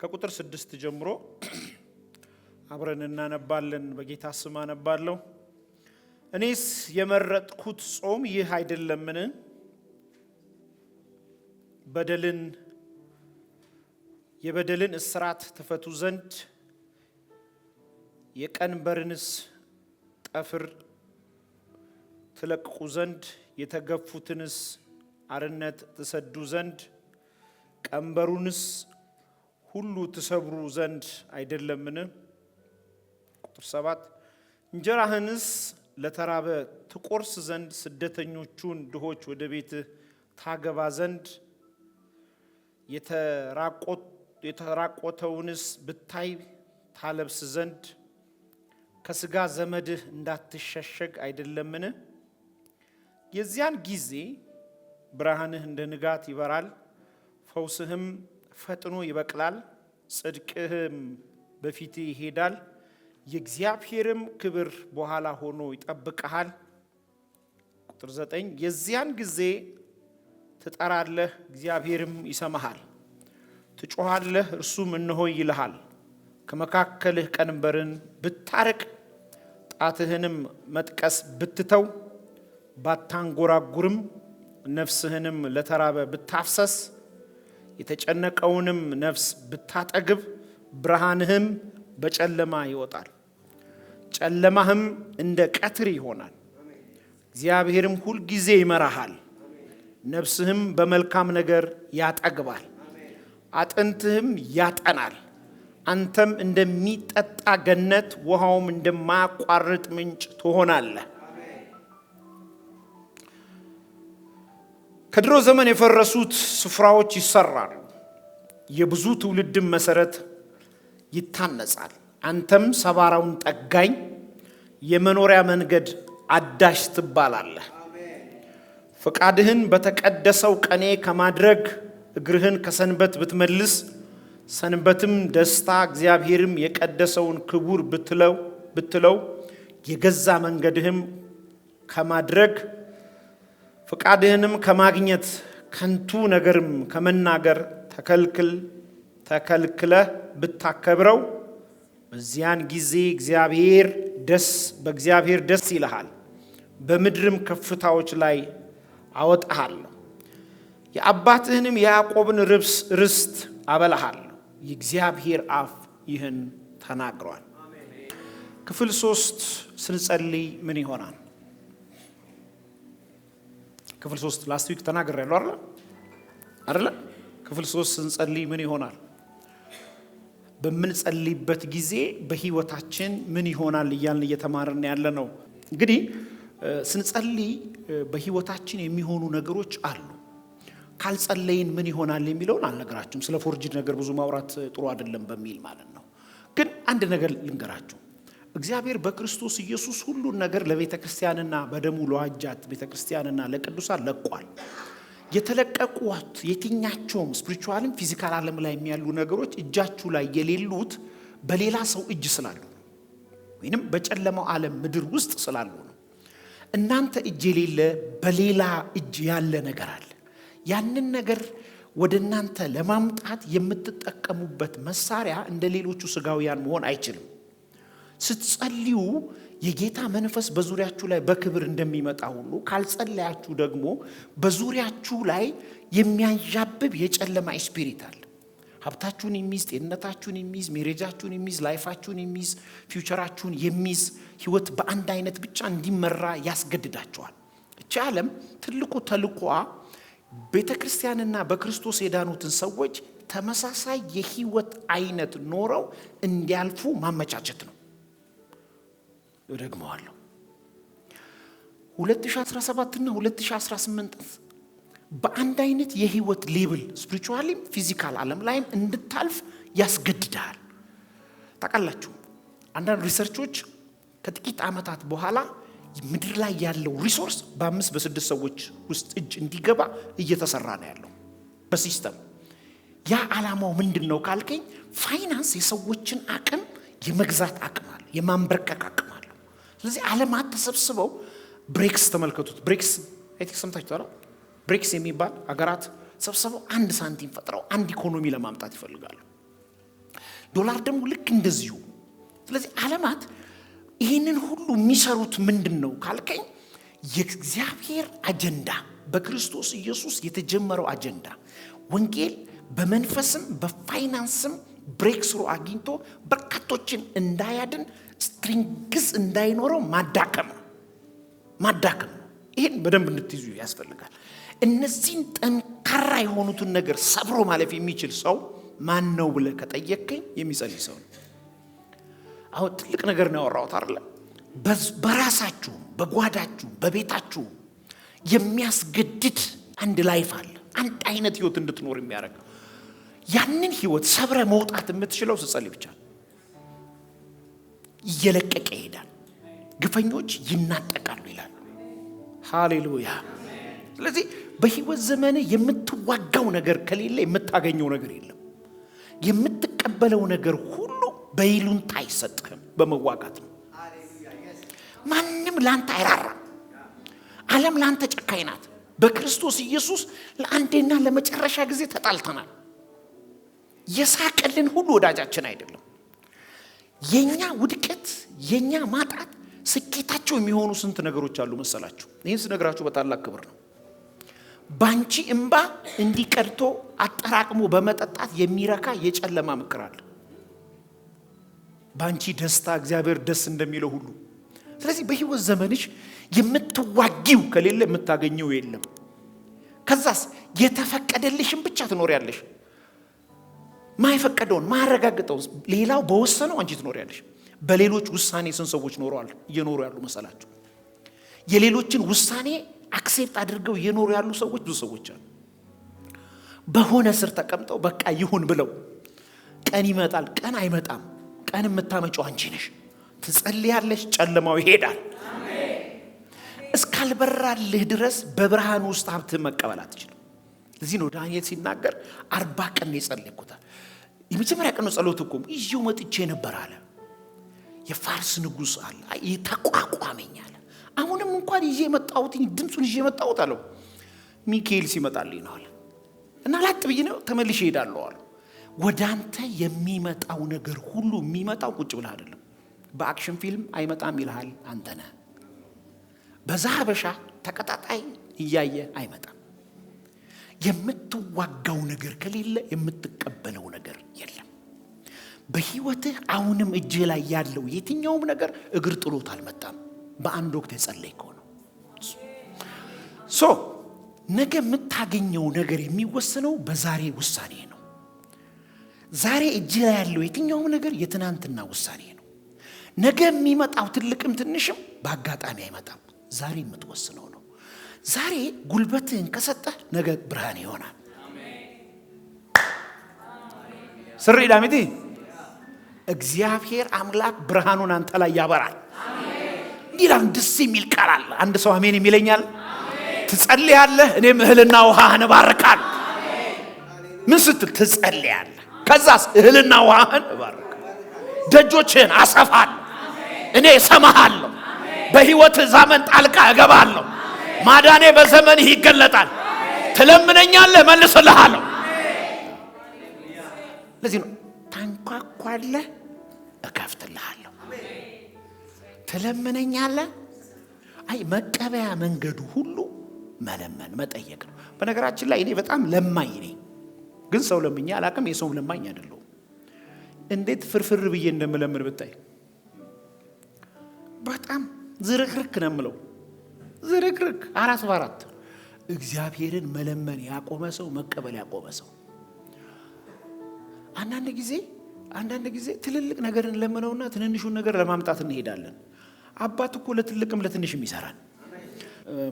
ከቁጥር 6 ጀምሮ አብረን እናነባለን። በጌታ ስም አነባለሁ። እኔስ የመረጥኩት ጾም ይህ አይደለምን? የበደልን እስራት ትፈቱ ዘንድ የቀንበርንስ ጠፍር ትለቅቁ ዘንድ የተገፉትንስ አርነት ትሰዱ ዘንድ ቀንበሩንስ ሁሉ ትሰብሩ ዘንድ አይደለምን? ቁጥር 7 እንጀራህንስ ለተራበ ትቆርስ ዘንድ ስደተኞቹን ድሆች ወደ ቤት ታገባ ዘንድ የተራቆተውንስ ብታይ ታለብስ ዘንድ ከስጋ ዘመድህ እንዳትሸሸግ አይደለምን? የዚያን ጊዜ ብርሃንህ እንደ ንጋት ይበራል፣ ፈውስህም ፈጥኖ ይበቅላል፣ ጽድቅህም በፊትህ ይሄዳል፣ የእግዚአብሔርም ክብር በኋላ ሆኖ ይጠብቅሃል። ቁጥር 9 የዚያን ጊዜ ትጠራለህ፣ እግዚአብሔርም ይሰማሃል፣ ትጮኻለህ፣ እርሱም እነሆ ይልሃል። ከመካከልህ ቀንበርን ብታርቅ ጣትህንም መጥቀስ ብትተው ባታንጎራጉርም ነፍስህንም ለተራበ ብታፍሰስ የተጨነቀውንም ነፍስ ብታጠግብ ብርሃንህም በጨለማ ይወጣል፣ ጨለማህም እንደ ቀትር ይሆናል። እግዚአብሔርም ሁልጊዜ ይመራሃል፣ ነፍስህም በመልካም ነገር ያጠግባል፣ አጥንትህም ያጠናል። አንተም እንደሚጠጣ ገነት ውሃውም እንደማያቋርጥ ምንጭ ትሆናለህ። ከድሮ ዘመን የፈረሱት ስፍራዎች ይሰራሉ፣ የብዙ ትውልድም መሰረት ይታነጻል። አንተም ሰባራውን ጠጋኝ የመኖሪያ መንገድ አዳሽ ትባላለህ። ፈቃድህን በተቀደሰው ቀኔ ከማድረግ እግርህን ከሰንበት ብትመልስ ሰንበትም ደስታ እግዚአብሔርም የቀደሰውን ክቡር ብትለው የገዛ መንገድህም ከማድረግ ፈቃድህንም ከማግኘት ከንቱ ነገርም ከመናገር ተከልክለህ ብታከብረው በዚያን ጊዜ በእግዚአብሔር ደስ ይልሃል፣ በምድርም ከፍታዎች ላይ አወጣሃለሁ። የአባትህንም የያዕቆብን ርስት አበላሃለሁ። የእግዚአብሔር አፍ ይህን ተናግሯል። ክፍል 3 ስንጸልይ ምን ይሆናል? ክፍል 3 ላስት ዊክ ተናግሬያለሁ አይደል? ክፍል 3 ስንጸልይ ምን ይሆናል? በምንጸልይበት ጊዜ በህይወታችን ምን ይሆናል እያልን እየተማርን ያለ ነው። እንግዲህ ስንጸልይ በህይወታችን የሚሆኑ ነገሮች አሉ። ካልጸለይን ምን ይሆናል የሚለውን አልነገራችሁም። ስለ ፎርጅድ ነገር ብዙ ማውራት ጥሩ አይደለም በሚል ማለት ነው። ግን አንድ ነገር ልንገራችሁ። እግዚአብሔር በክርስቶስ ኢየሱስ ሁሉን ነገር ለቤተ ክርስቲያንና በደሙ ለዋጃት ቤተ ክርስቲያንና ለቅዱሳን ለቋል። የተለቀቁት የትኛቸውም ስፒሪቹዋልም ፊዚካል ዓለም ላይ የሚያሉ ነገሮች እጃችሁ ላይ የሌሉት በሌላ ሰው እጅ ስላሉ ወይንም በጨለማው ዓለም ምድር ውስጥ ስላሉ ነው። እናንተ እጅ የሌለ በሌላ እጅ ያለ ነገር አለ። ያንን ነገር ወደ እናንተ ለማምጣት የምትጠቀሙበት መሳሪያ እንደ ሌሎቹ ስጋውያን መሆን አይችልም። ስትጸልዩ የጌታ መንፈስ በዙሪያችሁ ላይ በክብር እንደሚመጣ ሁሉ ካልጸለያችሁ ደግሞ በዙሪያችሁ ላይ የሚያንዣብብ የጨለማ ስፒሪት አለ። ሀብታችሁን የሚይዝ፣ ጤንነታችሁን የሚይዝ፣ ሜሬጃችሁን የሚይዝ፣ ላይፋችሁን የሚይዝ፣ ፊውቸራችሁን የሚይዝ ህይወት በአንድ አይነት ብቻ እንዲመራ ያስገድዳችኋል። እቺ ዓለም ትልቁ ተልቆዋ ቤተ ክርስቲያንና በክርስቶስ የዳኑትን ሰዎች ተመሳሳይ የህይወት አይነት ኖረው እንዲያልፉ ማመቻቸት ነው። ደግመዋለሁ። 2017 እና 2018 በአንድ አይነት የህይወት ሌብል ስፒሪቹዋሊም ፊዚካል ዓለም ላይም እንድታልፍ ያስገድዳል። ታውቃላችሁ፣ አንዳንድ ሪሰርቾች ከጥቂት ዓመታት በኋላ ምድር ላይ ያለው ሪሶርስ በ5-6 ሰዎች ውስጥ እጅ እንዲገባ እየተሰራ ነው ያለው በሲስተም። ያ ዓላማው ምንድነው ካልከኝ፣ ፋይናንስ የሰዎችን አቅም የመግዛት አቅም አለ፣ የማንበርከክ አቅም አለ። ስለዚህ ዓለማት ተሰብስበው ብሬክስ ተመልከቱት። ብሬክስ ሰምታችኋል? ብሬክስ የሚባል ሀገራት ሰብስበው አንድ ሳንቲም ፈጥረው አንድ ኢኮኖሚ ለማምጣት ይፈልጋሉ። ዶላር ደግሞ ልክ እንደዚሁ። ስለዚህ ዓለማት ይህንን ሁሉ የሚሰሩት ምንድን ነው ካልከኝ የእግዚአብሔር አጀንዳ በክርስቶስ ኢየሱስ የተጀመረው አጀንዳ ወንጌል በመንፈስም በፋይናንስም ብሬክ ስሩ አግኝቶ በርካቶችን እንዳያድን ስትሪንግስ እንዳይኖረው ማዳከም ነው። ይህን በደንብ እንድትይዙ ያስፈልጋል። እነዚህን ጠንካራ የሆኑትን ነገር ሰብሮ ማለፍ የሚችል ሰው ማን ነው ብለህ ከጠየቅከኝ የሚጸልይ ሰው ነው። አሁን ትልቅ ነገር ነው ያወራሁት አይደል? በራሳችሁ በጓዳችሁ በቤታችሁ የሚያስገድድ አንድ ላይፍ አለ። አንድ አይነት ህይወት እንድትኖር የሚያደርግ ያንን ህይወት ሰብረ መውጣት የምትችለው ስትጸልይ ብቻ። እየለቀቀ ይሄዳል። ግፈኞች ይናጠቃሉ ይላል። ሃሌሉያ። ስለዚህ በህይወት ዘመን የምትዋጋው ነገር ከሌለ የምታገኘው ነገር የለም። የምትቀበለው ነገር ሁሉ በይሉንታ አይሰጥህም፣ በመዋጋት ነው። ማንም ላንተ አይራራም። ዓለም ላንተ ጨካኝ ናት። በክርስቶስ ኢየሱስ ለአንዴና ለመጨረሻ ጊዜ ተጣልተናል። የሳቀልን ሁሉ ወዳጃችን አይደለም። የኛ ውድቀት የኛ ማጣት ስኬታቸው የሚሆኑ ስንት ነገሮች አሉ መሰላችሁ? ይህን ስነግራችሁ በታላቅ ክብር ነው። ባንቺ እንባ እንዲቀድቶ አጠራቅሞ በመጠጣት የሚረካ የጨለማ ምክር አለ። ባንቺ ደስታ እግዚአብሔር ደስ እንደሚለው ሁሉ ስለዚህ በህይወት ዘመንሽ የምትዋጊው ከሌለ የምታገኘው የለም። ከዛስ የተፈቀደልሽን ብቻ ትኖሪያለሽ። ማይፈቀደውን ማረጋግጠው ሌላው በወሰነው አንቺ ትኖሪያለሽ። በሌሎች ውሳኔ ስንት ሰዎች እየኖሩ ያሉ መሰላችሁ? የሌሎችን ውሳኔ አክሴፕት አድርገው እየኖሩ ያሉ ሰዎች ብዙ ሰዎች አሉ። በሆነ ስር ተቀምጠው በቃ ይሁን ብለው ቀን ይመጣል ቀን አይመጣም። ቀን የምታመጪው አንቺ ነሽ። ትጸልያለሽ፣ ጨለማው ይሄዳል። እስካልበራልህ ድረስ በብርሃን ውስጥ ሀብት መቀበል አትችልም። ለዚህ ነው ዳንኤል ሲናገር 40 ቀን የጸለይኩት። የመጀመሪያ ቀን ጸሎት እኮ ይዤው መጥቼ ነበር አለ። የፋርስ ንጉሥ አለ ተቋቋመኝ አለ። አሁንም እንኳን ይዤ መጣሁት ድምጹን ይዤ መጣሁት አለው። ሚካኤል ሲመጣልኝ ነው አለ እና ላጥ ብዬ ነው ተመልሼ እሄዳለሁ አለ። ወዳንተ የሚመጣው ነገር ሁሉ የሚመጣው ቁጭ ብለህ አይደለም። በአክሽን ፊልም አይመጣም ይልሃል አንተ ነህ። በዛ ሀበሻ ተቀጣጣይ እያየ አይመጣም። የምትዋጋው ነገር ከሌለ የምትቀበለው ነገር የለም። በህይወትህ አሁንም እጅ ላይ ያለው የትኛውም ነገር እግር ጥሎት አልመጣም። በአንድ ወቅት የጸለይከው ነው። ነገ የምታገኘው ነገር የሚወሰነው በዛሬ ውሳኔ ነው። ዛሬ እጅ ላይ ያለው የትኛውም ነገር የትናንትና ውሳኔ ነው። ነገ የሚመጣው ትልቅም ትንሽም በአጋጣሚ አይመጣም። ዛሬ የምትወስነው ነው። ዛሬ ጉልበትህን ከሰጠህ ነገ ብርሃን ይሆናል። ስሪ ዳሚቲ እግዚአብሔር አምላክ ብርሃኑን አንተ ላይ ያበራል። እንዲላም ደስ የሚል ቃል አለ። አንድ ሰው አሜን የሚለኛል? ትጸልያለህ፣ እኔም እህልና ውሃህን እባርካለሁ። ምን ስትል ትጸልያለህ? ከዛስ እህልና ውሃህን እባርካለሁ፣ ደጆችህን አሰፋለሁ፣ እኔ እሰማሃለሁ፣ በህይወትህ ዘመን ጣልቃ እገባለሁ፣ ማዳኔ በዘመንህ ይገለጣል። ትለምነኛለህ፣ መልስልሃለሁ። ለዚህ ነው ታንኳኳለህ፣ እከፍትልሃለሁ። ትለምነኛለህ። መቀበያ መንገዱ ሁሉ መለመን መጠየቅ ነው። በነገራችን ላይ እኔ በጣም ለማኝ ነኝ፣ ግን ሰው ለምኜ አላውቅም። የሰው ለማኝ አይደለሁም። እንዴት ፍርፍር ብዬ እንደምለምን ብታይ በጣም ዝርክርክ ነው የምለው። ዝርክርክ 4 በ4 እግዚአብሔርን መለመን ያቆመ ሰው መቀበል ያቆመ ሰው። አንዳንድ ጊዜ ትልልቅ ነገርን ለምነውና ትንንሹን ነገር ለማምጣት እንሄዳለን። አባት እኮ ለትልቅም ለትንሽም ይሰራል።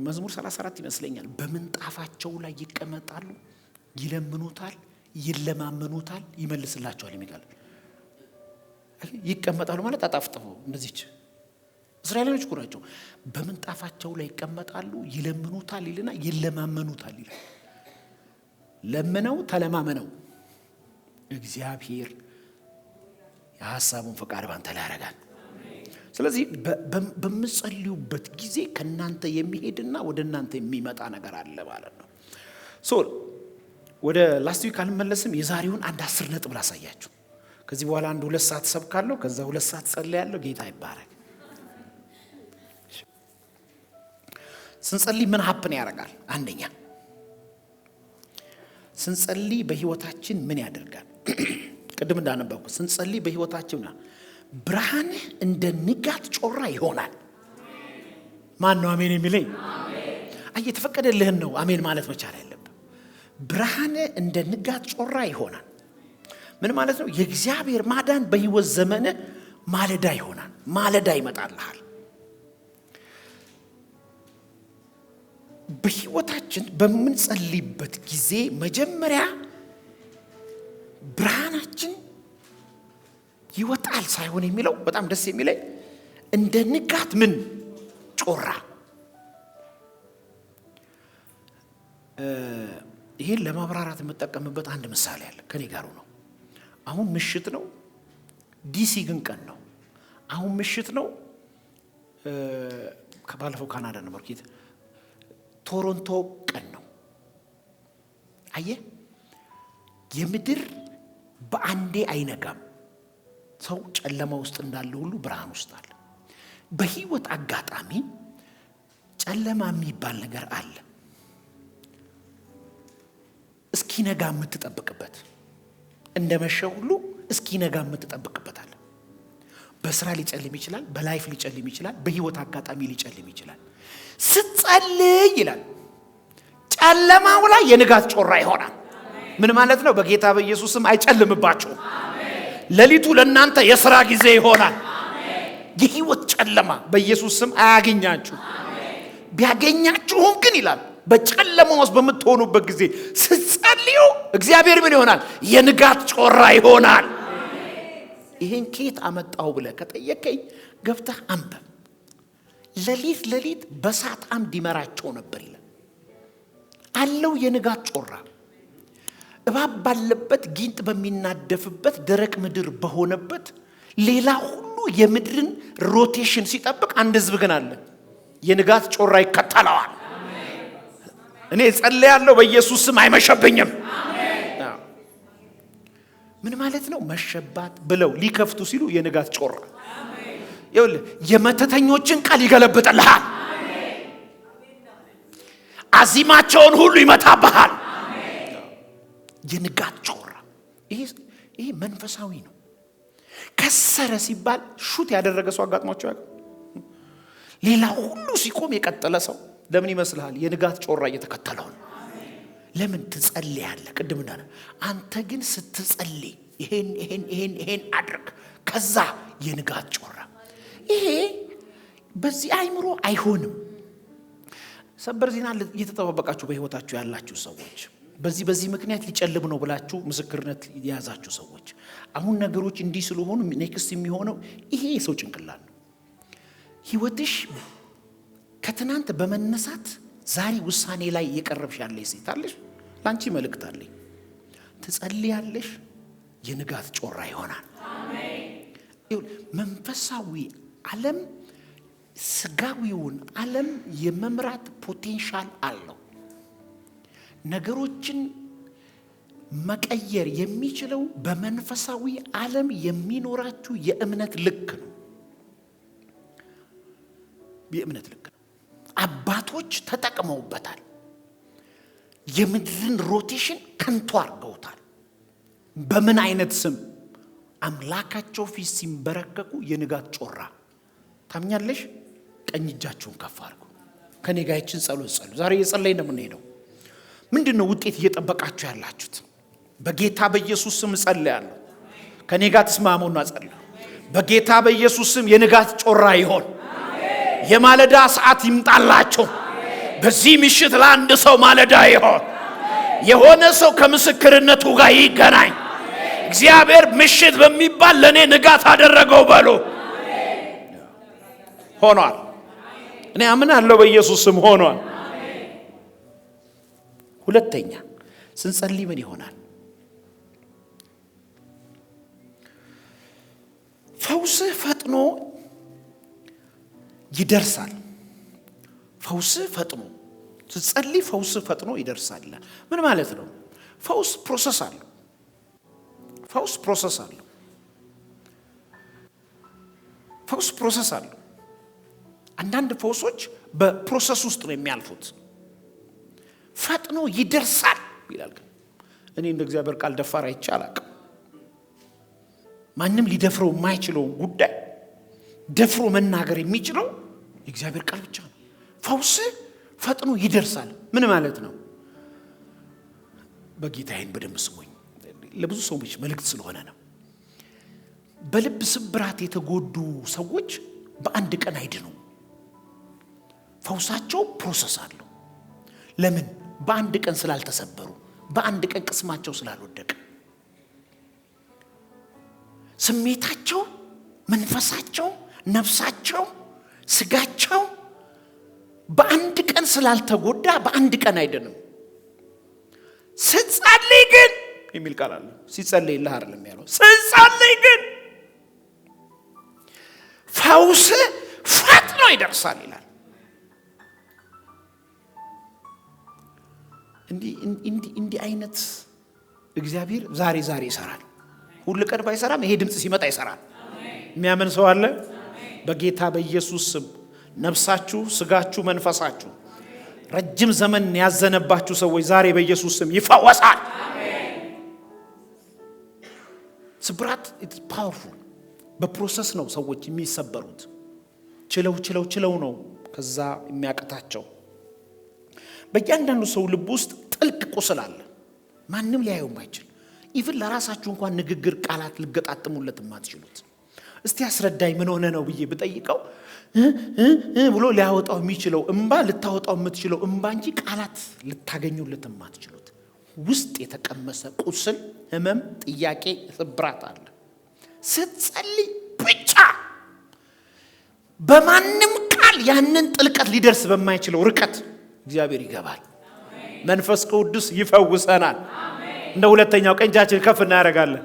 መዝሙር 34 ይመስለኛል። በምንጣፋቸው ላይ ይቀመጣሉ፣ ይለምኑታል፣ ይለማመኑታል፣ ይመልስላቸዋል የሚል ይቀመጣሉ ማለት አጣፍጥፎ እንደዚች እስራኤሎች እኮ ናቸው። በምንጣፋቸው ላይ ይቀመጣሉ፣ ይለምኑታል ይልና ይለማመኑታል ይላል። ለምነው ተለማመነው እግዚአብሔር የሐሳቡን ፈቃድ ባንተ ላይ ያደርጋል። ስለዚህ በምትጸልዩበት ጊዜ ከናንተ የሚሄድና ወደ እናንተ የሚመጣ ነገር አለ ማለት ነው። ወደ ላስት ዊክ አልመለስም። የዛሬውን አንድ 10 ነጥብ ላሳያችሁ። ከዚህ በኋላ አንድ 2 ሰዓት ሰብካለሁ፣ ከዛ 2 ሰዓት ጸልያለሁ። ጌታ ይባረክ። ስንጸልይ ምን ሀፕን ያደርጋል? አንደኛ ስንጸልይ በህይወታችን ምን ያደርጋል? ቅድም እንዳነበብኩ ስንጸልይ በህይወታችን ብርሃን እንደ ንጋት ጮራ ይሆናል። ማን ነው አሜን የሚለኝ? አይ የተፈቀደልህን ነው አሜን ማለት መቻል ያለብህ። ብርሃን እንደ ንጋት ጮራ ይሆናል። ምን ማለት ነው? የእግዚአብሔር ማዳን በህይወት ዘመን ማለዳ ይሆናል። ማለዳ ይመጣልሃል። በህይወታችን በምንጸልይበት ጊዜ መጀመሪያ ብርሃናችን ይወጣል ሳይሆን የሚለው በጣም ደስ የሚለኝ እንደ ንጋት ምን ጮራ። ይሄን ለማብራራት የምጠቀምበት አንድ ምሳሌ አለ። ከኔ ጋር ነው። አሁን ምሽት ነው፣ ዲሲ ግን ቀን ነው። አሁን ምሽት ነው። ከባለፈው ካናዳ ነበር፣ ቶሮንቶ ቀን ነው። አየህ፣ የምድር በአንዴ አይነጋም። ሰው ጨለማ ውስጥ እንዳለ ሁሉ ብርሃን ውስጥ አለ። በህይወት አጋጣሚ ጨለማ የሚባል ነገር አለ። እስኪነጋ የምትጠብቅበት፣ እንደመሸ ሁሉ እስኪነጋ የምትጠብቅበት አለ። በስራ ሊጨልም ይችላል፣ በላይፍ ሊጨልም ይችላል፣ በህይወት አጋጣሚ ሊጨልም ይችላል። ስትጸልይ ይላል ጨለማው ላይ የንጋት ጮራ ይሆናል። ምን ማለት ነው? በጌታ በኢየሱስ ስም አይጨልምባችሁም። ሌሊቱ ለእናንተ የሥራ ጊዜ ይሆናል። የህይወት ጨለማ በኢየሱስ ስም አያገኛችሁ። ቢያገኛችሁም ግን ይላል በጨለማ ውስጥ በምትሆኑበት ጊዜ ስትጸልዩ እግዚአብሔር ምን ይሆናል? የንጋት ጮራ ይሆናል። ይሄን ከየት አመጣው ብለህ ከጠየቀኝ ገብተህ አንብብ። ሌሊት በእሳት አምድ ይመራቸው ነበር ይላል አለው። የንጋት ጮራ እባብ ባለበት፣ ጊንጥ በሚናደፍበት፣ ደረቅ ምድር በሆነበት፣ ሌላ ሁሉ የምድርን ሮቴሽን ሲጠብቅ አንድ ህዝብ ግን አለ። የንጋት ጮራ ይከተለዋል። እኔ ጸልያለሁ በኢየሱስ ስም አይመሸብኝም። ምን ማለት ነው? መሸባት ብለው ሊከፍቱ ሲሉ የንጋት ጮራ ይኸውልህ የመተተኞችን ቃል ይገለብጥልሃል። አዚማቸውን ሁሉ ይመታብሃል። የንጋት ጮራ ይሄ መንፈሳዊ ነው። ከሰረ ሲባል ሹት ያደረገ ሰው አጋጥሟቸው ያውቃል? ሌላ ሁሉ ሲቆም የቀጠለ ሰው ለምን ይመስልሃል? የንጋት ጮራ እየተከተለው ነው። ለምን ትጸልያለህ? ቅድም እንዳለ አንተ ግን ስትጸልይ ይሄን አድርግ፣ ከዛ የንጋት ጮራ። ይሄ በዚህ አይምሮ አይሆንም። ሰበር ዜና እየተጠባበቃችሁ በህይወታችሁ ያላችሁ ሰዎች፣ በዚህ ምክንያት ሊጨልም ነው ብላችሁ ምስክርነት የያዛችሁ ሰዎች፣ አሁን ነገሮች እንዲህ ስለሆኑ ኔክስት የሚሆነው ይሄ የሰው ጭንቅላት ነው። ህይወትሽ ከትናንት በመነሳት ዛሬ ውሳኔ ላይ የቀረብሽ ያለሽ ሴት አለሽ። ላንቺ መልእክት አለኝ። ትጸልያለሽ፣ የንጋት ጮራ ይሆናል። አሜን። መንፈሳዊ ዓለም ስጋዊውን ዓለም የመምራት ፖቴንሻል አለው። ነገሮችን መቀየር የሚችለው በመንፈሳዊ ዓለም የሚኖራችሁ የእምነት ልክ ነው። የእምነት ልክ ነው። አባቶች ተጠቅመውበታል። የምድርን ሮቴሽን ከንቱ አድርገውታል። በምን አይነት ስም? አምላካቸው ፊት ሲንበረከኩ የንጋት ጮራ። ታምኛለሽ? ቀኝ እጃችሁን ከፍ አድርጉ። ከኔ ጋር ይችን ጸሎት ጸሉ። ዛሬ እየጸለይን ነው የምንሄደው። ምንድነው ውጤት እየጠበቃችሁ ያላችሁት? በጌታ በኢየሱስ ስም ጸልያለሁ። ከኔ ጋር ተስማሙና ጸልዩ። በጌታ በኢየሱስ ስም የንጋት ጮራ ይሆን። የማለዳ ሰዓት ይምጣላችሁ። በዚህ ምሽት ለአንድ ሰው ማለዳ ይሆን። የሆነ ሰው ከምስክርነቱ ጋር ይገናኝ። እግዚአብሔር ምሽት በሚባል ለኔ ንጋት አደረገው በሉ። ሆኗል። እኔ አምናለሁ በኢየሱስ ስም ሆኗል። ሁለተኛ ስንጸልይ ምን ይሆናል? ፈውስህ ፈጥኖ ይደርሳል። ፈውስህ ፈጥኖ ስትጸልይ ፈውስህ ፈጥኖ ይደርሳል። ምን ማለት ነው? ፈውስ ፕሮሰስ አለው። ፈውስ ፕሮሰስ አለው። ፈውስ ፕሮሰስ አለው። አንዳንድ ፈውሶች በፕሮሰስ ውስጥ ነው የሚያልፉት። ፈጥኖ ይደርሳል ይላል። እኔ እንደ እግዚአብሔር ቃል ደፋር አይቼ አላቅም። ማንም ሊደፍረው የማይችለው ጉዳይ ደፍሮ መናገር የሚችለው የእግዚአብሔር ቃል ብቻ ነው። ፈውስ ፈጥኖ ይደርሳል ምን ማለት ነው? በጌታዬን በደንብ ስሙኝ። ለብዙ ሰዎች መልእክት ስለሆነ ነው። በልብ ስብራት የተጎዱ ሰዎች በአንድ ቀን አይድኑም። ፈውሳቸው ፕሮሰስ አለው። ለምን? በአንድ ቀን ስላልተሰበሩ፣ በአንድ ቀን ቅስማቸው ስላልወደቀ፣ ስሜታቸው፣ መንፈሳቸው፣ ነፍሳቸው፣ ስጋቸው በአንድ ቀን ስላልተጎዳ በአንድ ቀን አይድንም። ስትጸልይ ግን የሚል ቃል አለ። ሲጸልይልህ አይደለም ያለው፣ ስትጸልይ ግን ፈውስ ፈጥኖ ይደርሳል ይላል። እንዲህ አይነት እግዚአብሔር ዛሬ ይሰራል። ሁሉ ቀን ባይሰራም ይሄ ድምጽ ሲመጣ ይሰራል። የሚያምን ሰው አለ? በጌታ በኢየሱስ ስም ነፍሳችሁ፣ ስጋችሁ፣ መንፈሳችሁ ረጅም ዘመን ያዘነባችሁ ሰዎች ዛሬ በኢየሱስ ስም ይፈወሳል። ስብራት ኢትስ ፓወርፉል። በፕሮሰስ ነው ሰዎች የሚሰበሩት። ችለው ነው ከዛ የሚያቀታቸው። በእያንዳንዱ ሰው ልብ ውስጥ ጥልቅ ቁስል አለ፣ ማንም ሊያየው የማይችል። ኢቭን ለራሳችሁ እንኳን ንግግር ቃላት ልገጣጥሙለት የማትችሉት። እስቲ አስረዳኝ ምን ሆነ ነው ብዬ ብጠይቀው ብሎ ሊያወጣው የሚችለው እንባ፣ ልታወጣው የምትችለው እንባ እንጂ ቃላት ልታገኙለት የማትችሉት ውስጥ የተቀመሰ ቁስል፣ ህመም፣ ጥያቄ፣ ስብራት አለ። ስትጸልይ ብቻ በማንም ቃል ያንን ጥልቀት ሊደርስ በማይችለው ርቀት እግዚአብሔር ይገባል። መንፈስ ቅዱስ ይፈውሰናል። እንደ ሁለተኛው ቀን እጃችንን ከፍ እናደርጋለን።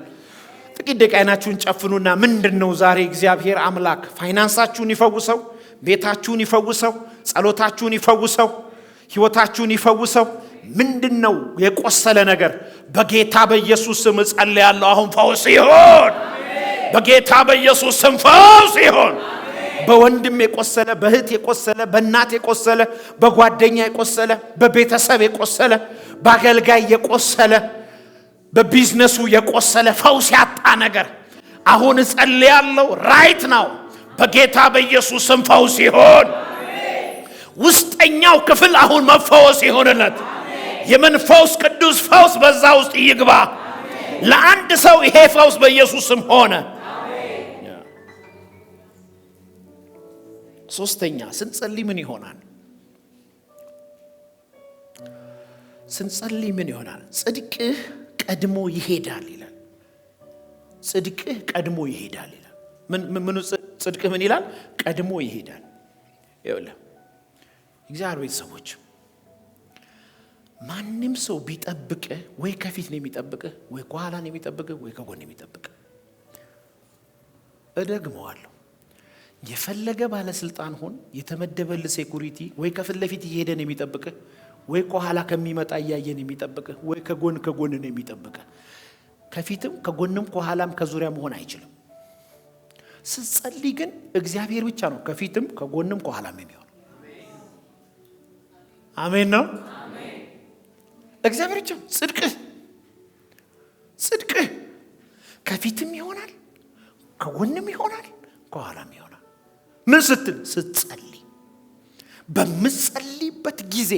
ጥቂት ደቂቃ አይናችሁን ጨፍኑና ምንድነው ዛሬ እግዚአብሔር አምላክ ፋይናንሳችሁን ይፈውሰው፣ ቤታችሁን ይፈውሰው፣ ጸሎታችሁን ይፈውሰው፣ ህይወታችሁን ይፈውሰው። ምንድነው የቆሰለ ነገር? በጌታ በኢየሱስ ስም ጸልያለሁ። አሁን ፈውስ ይሁን። በጌታ በኢየሱስ ስም ፈውስ ይሁን። በወንድም የቆሰለ፣ በእህት የቆሰለ፣ በእናት የቆሰለ፣ በጓደኛ የቆሰለ፣ በቤተሰብ የቆሰለ፣ በአገልጋይ የቆሰለ፣ በቢዝነሱ የቆሰለ ፈውስ ያጣ ነገር አሁን ጸልያለሁ። ራይት ነው። በጌታ በኢየሱስ ስም ፈውስ ይሁን። ውስጠኛው ክፍል አሁን መፈወስ ይሁንለት። የመንፈስ ቅዱስ ፈውስ በዛ ውስጥ ይግባ። ለአንድ ሰው ይሄ ፈውስ በኢየሱስ ስም ሆነ። ሶስተኛ ስንጸልይ ምን ይሆናል? ስንጸልይ ምን ይሆናል? ጽድቅህ ቀድሞ ይሄዳል ይላል። ጽድቅህ ቀድሞ ይሄዳል ይላል። ምን ጽድቅህ ምን ይላል? ቀድሞ ይሄዳል። ይኸውልህ እግዚአብሔር ቤተሰቦች፣ ማንም ሰው ቢጠብቅህ ወይ ከፊት ነው የሚጠብቅህ፣ ወይ ከኋላ ነው የሚጠብቅህ፣ ወይ ከጎን ነው የሚጠብቅህ። እደግመዋለሁ። የፈለገ ባለስልጣን ሆን፣ የተመደበልህ ሴኩሪቲ ወይ ከፊት ለፊት እየሄደ ነው የሚጠብቅህ፣ ወይ ከኋላ ከሚመጣ እያየን የሚጠብቅህ፣ ወይ ከጎን ነው የሚጠብቅህ። ከፊትም ከጎንም ከኋላም ከዙሪያ መሆን አይችልም። ስትጸልይ ግን እግዚአብሔር ብቻ ነው ከፊትም ከጎንም ከኋላም የሚሆን። አሜን ነው። እግዚአብሔር ብቻ። ጽድቅህ ከፊትም ይሆናል፣ ከጎንም ይሆናል፣ ከኋላም ይሆናል። ምን ስትል? ስትጸልይ። በምትጸልይበት ጊዜ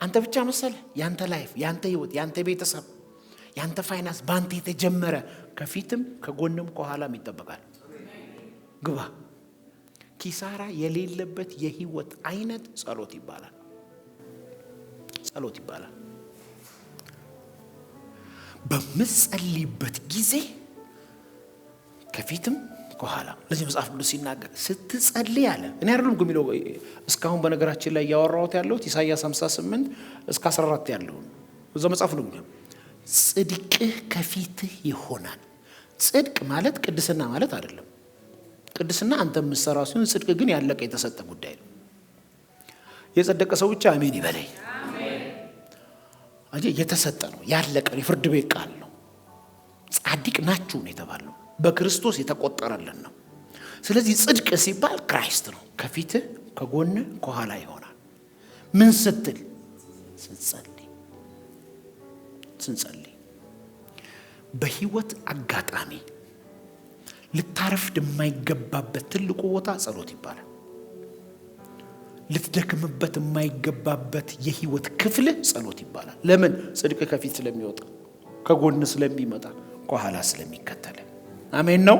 አንተ ብቻ መሰለህ? ያንተ ላይፍ፣ ያንተ ህይወት፣ ያንተ ቤተሰብ፣ ያንተ ፋይናንስ ባንተ የተጀመረ ከፊትም ከጎንም ከኋላም ይጠበቃል። ግባ። ኪሳራ የሌለበት የህይወት አይነት ጸሎት ይባላል። ጸሎት ይባላል። በምትጸልይበት ጊዜ ከፊትም ከኋላ። ለዚህ መጽሐፍ ቅዱስ ሲናገር ስትጸልይ አለ። እኔ አይደለም የሚለው እስካሁን በነገራችን ላይ ያወራሁት ያለሁት ኢሳይያስ 58 እስከ 14 ያለው እዛ መጽሐፍ ነው። ጽድቅህ ከፊትህ ይሆናል። ጽድቅ ማለት ቅድስና ማለት አይደለም። ቅድስና አንተ የምትሰራው ሲሆን ጽድቅ ግን ያለቀ የተሰጠ ጉዳይ ነው። የጸደቀ ሰው ብቻ አሜን ይበለኝ። አጂ የተሰጠ ነው፣ ያለቀ የፍርድ ቤት ቃል ነው። ጻድቅ ናችሁ ነው የተባለው፣ በክርስቶስ የተቆጠረልን ነው። ስለዚህ ጽድቅ ሲባል ክራይስት ነው። ከፊትህ ከጎንህ ከኋላ ይሆናል። ምን ስትል? ስንጸልይ በህይወት አጋጣሚ ልታረፍድ የማይገባበት ትልቁ ቦታ ጸሎት ይባላል። ልትደክምበት የማይገባበት የህይወት ክፍል ጸሎት ይባላል። ለምን? ጽድቅ ከፊት ስለሚወጣ፣ ከጎን ስለሚመጣ፣ ከኋላ ስለሚከተል። አሜን ነው።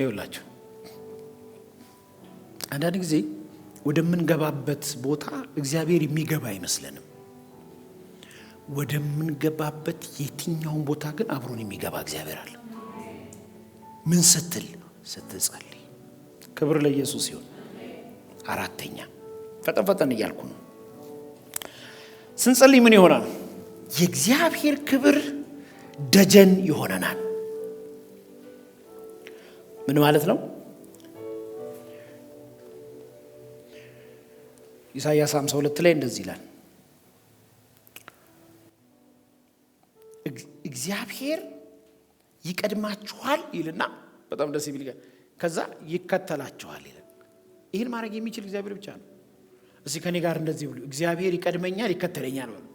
ይውላችሁ አንዳንድ ጊዜ ወደምንገባበት ቦታ እግዚአብሔር የሚገባ አይመስለንም። ወደምንገባበት የትኛውን ቦታ ግን አብሮን የሚገባ እግዚአብሔር አለ። ምን ስትል? ስትጸልይ። ክብር ለኢየሱስ ይሁን። አራተኛ ፈጠን እያልኩ ነው። ስንጸልይ ምን ይሆናል? የእግዚአብሔር ክብር ደጀን ይሆነናል። ምን ማለት ነው? ኢሳይያስ 52 ላይ እንደዚህ ይላል፣ እግዚአብሔር ይቀድማችኋል ይልና በጣም ደስ ይላል። ከዛ ይከተላችኋል ይላል። ይሄን ማድረግ የሚችል እግዚአብሔር ብቻ ነው። እዚህ ከኔ ጋር እንደዚህ ብሉ፣ እግዚአብሔር ይቀድመኛል ይከተለኛል በሉ።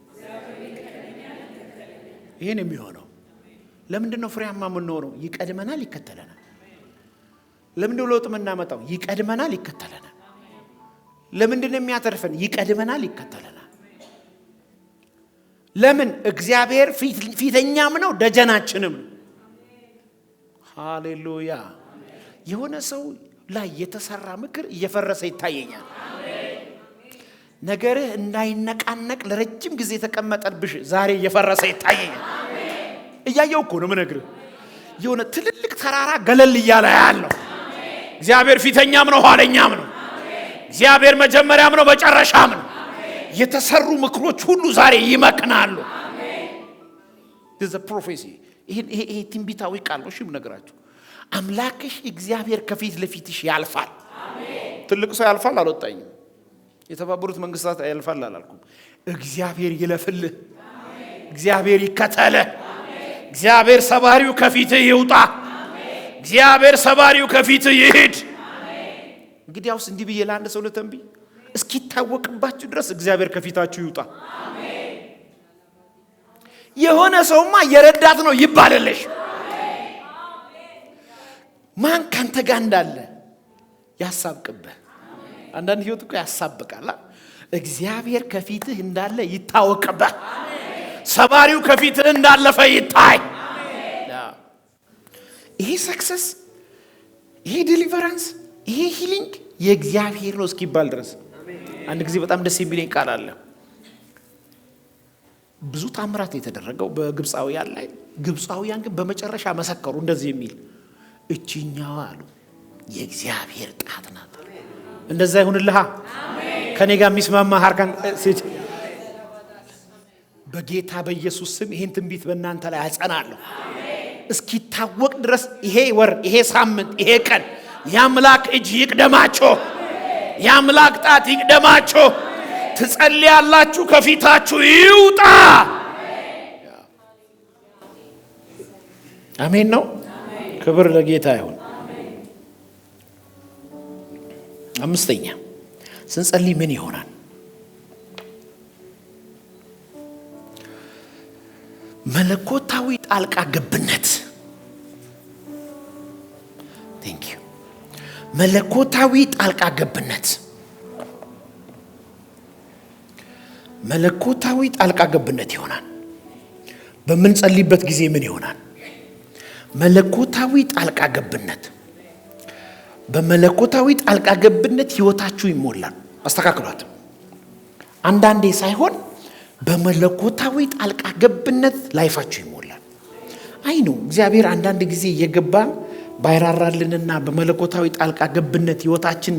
ይሄን የሚሆነው ለምንድን ነው? ፍሬያማ የምንሆነው ይቀድመናል ይከተለናል። ለምንድን ነው ለውጥ የምናመጣው? ይቀድመናል ይከተለናል። ለምንድን ነው የሚያተርፈን? ይቀድመናል ይከተለናል። ለምን? እግዚአብሔር ፊተኛም ነው ደጀናችንም ነው። ሃሌሉያ። የሆነ ሰው ላይ የተሰራ ምክር እየፈረሰ ይታየኛል። ነገርህ እንዳይነቃነቅ ለረጅም ጊዜ የተቀመጠብሽ ዛሬ እየፈረሰ ይታየኛል። እያየው እኮ ነው የምነግርህ። የሆነ ትልልቅ ተራራ ገለል እያለ ያለው እግዚአብሔር ፊተኛም ነው ኋለኛም ነው። እግዚአብሔር መጀመሪያም ነው መጨረሻም ነው። የተሰሩ ምክሮች ሁሉ ዛሬ ይመክናሉ። this is a prophecy። ይሄ ትንቢታዊ ቃል ነው። እሺም ነገራችሁ አምላክሽ እግዚአብሔር ከፊት ለፊትሽ ያልፋል። ትልቅ ሰው ያልፋል አልወጣኝም። የተባበሩት መንግስታት ያልፋል አላልኩም። እግዚአብሔር ይለፍልህ። እግዚአብሔር ይከተልህ። እግዚአብሔር ሰባሪው ከፊትህ ይውጣ። እግዚአብሔር ሰባሪው ከፊትህ ይሄድ። እንግዲያውስ እንዲህ ብዬ ለአንድ ሰው ልተንብይ፣ እስኪታወቅባችሁ ድረስ እግዚአብሔር ከፊታችሁ ይውጣ። የሆነ ሰውማ የረዳት ነው ይባልልሽ። ማን ካንተ ጋር እንዳለ ያሳብቅብህ። አንዳንድ ህይወት እኮ ያሳብቃል። እግዚአብሔር ከፊትህ እንዳለ ይታወቅብህ። ሰባሪው ከፊትህ እንዳለፈ ይታይ። ይሄ ሰክሰስ፣ ይሄ ዲሊቨራንስ፣ ይሄ ሂሊንግ የእግዚአብሔር ነው እስኪባል ድረስ። አንድ ጊዜ በጣም ደስ የሚለኝ ቃል አለ። ብዙ ታምራት የተደረገው በግብፃውያን ላይ፣ ግብፃውያን ግን በመጨረሻ መሰከሩ እንደዚህ የሚል እቺኛዋ አሉ የእግዚአብሔር ጣት ናት። እንደዛ ይሁንልህ። ከኔ ጋር የሚስማማ ሀርካን በጌታ በኢየሱስ ስም ይሄን ትንቢት በእናንተ ላይ አጸናለሁ። እስኪታወቅ ድረስ ይሄ ወር፣ ይሄ ሳምንት፣ ይሄ ቀን የአምላክ እጅ ይቅደማችሁ፣ የአምላክ ጣት ይቅደማችሁ። ትጸልያላችሁ፣ ከፊታችሁ ይውጣ። አሜን ነው። ክብር ለጌታ ይሁን። አምስተኛ ስንጸልይ ምን ይሆናል? መለኮታዊ ጣልቃ ገብነት። ቴንክ ዩ። መለኮታዊ ጣልቃ ገብነት። መለኮታዊ ጣልቃ ገብነት ይሆናል። በምንጸልይበት ጊዜ ምን ይሆናል? መለኮታዊ ጣልቃ ገብነት። በመለኮታዊ ጣልቃ ገብነት ህይወታችሁ ይሞላል። አስተካክሏት። አንዳንዴ ሳይሆን በመለኮታዊ ጣልቃ ገብነት ላይፋችሁ ይሞላል። አይ ነው እግዚአብሔር አንዳንድ ጊዜ እየገባ ባይራራልንና በመለኮታዊ ጣልቃ ገብነት ህይወታችን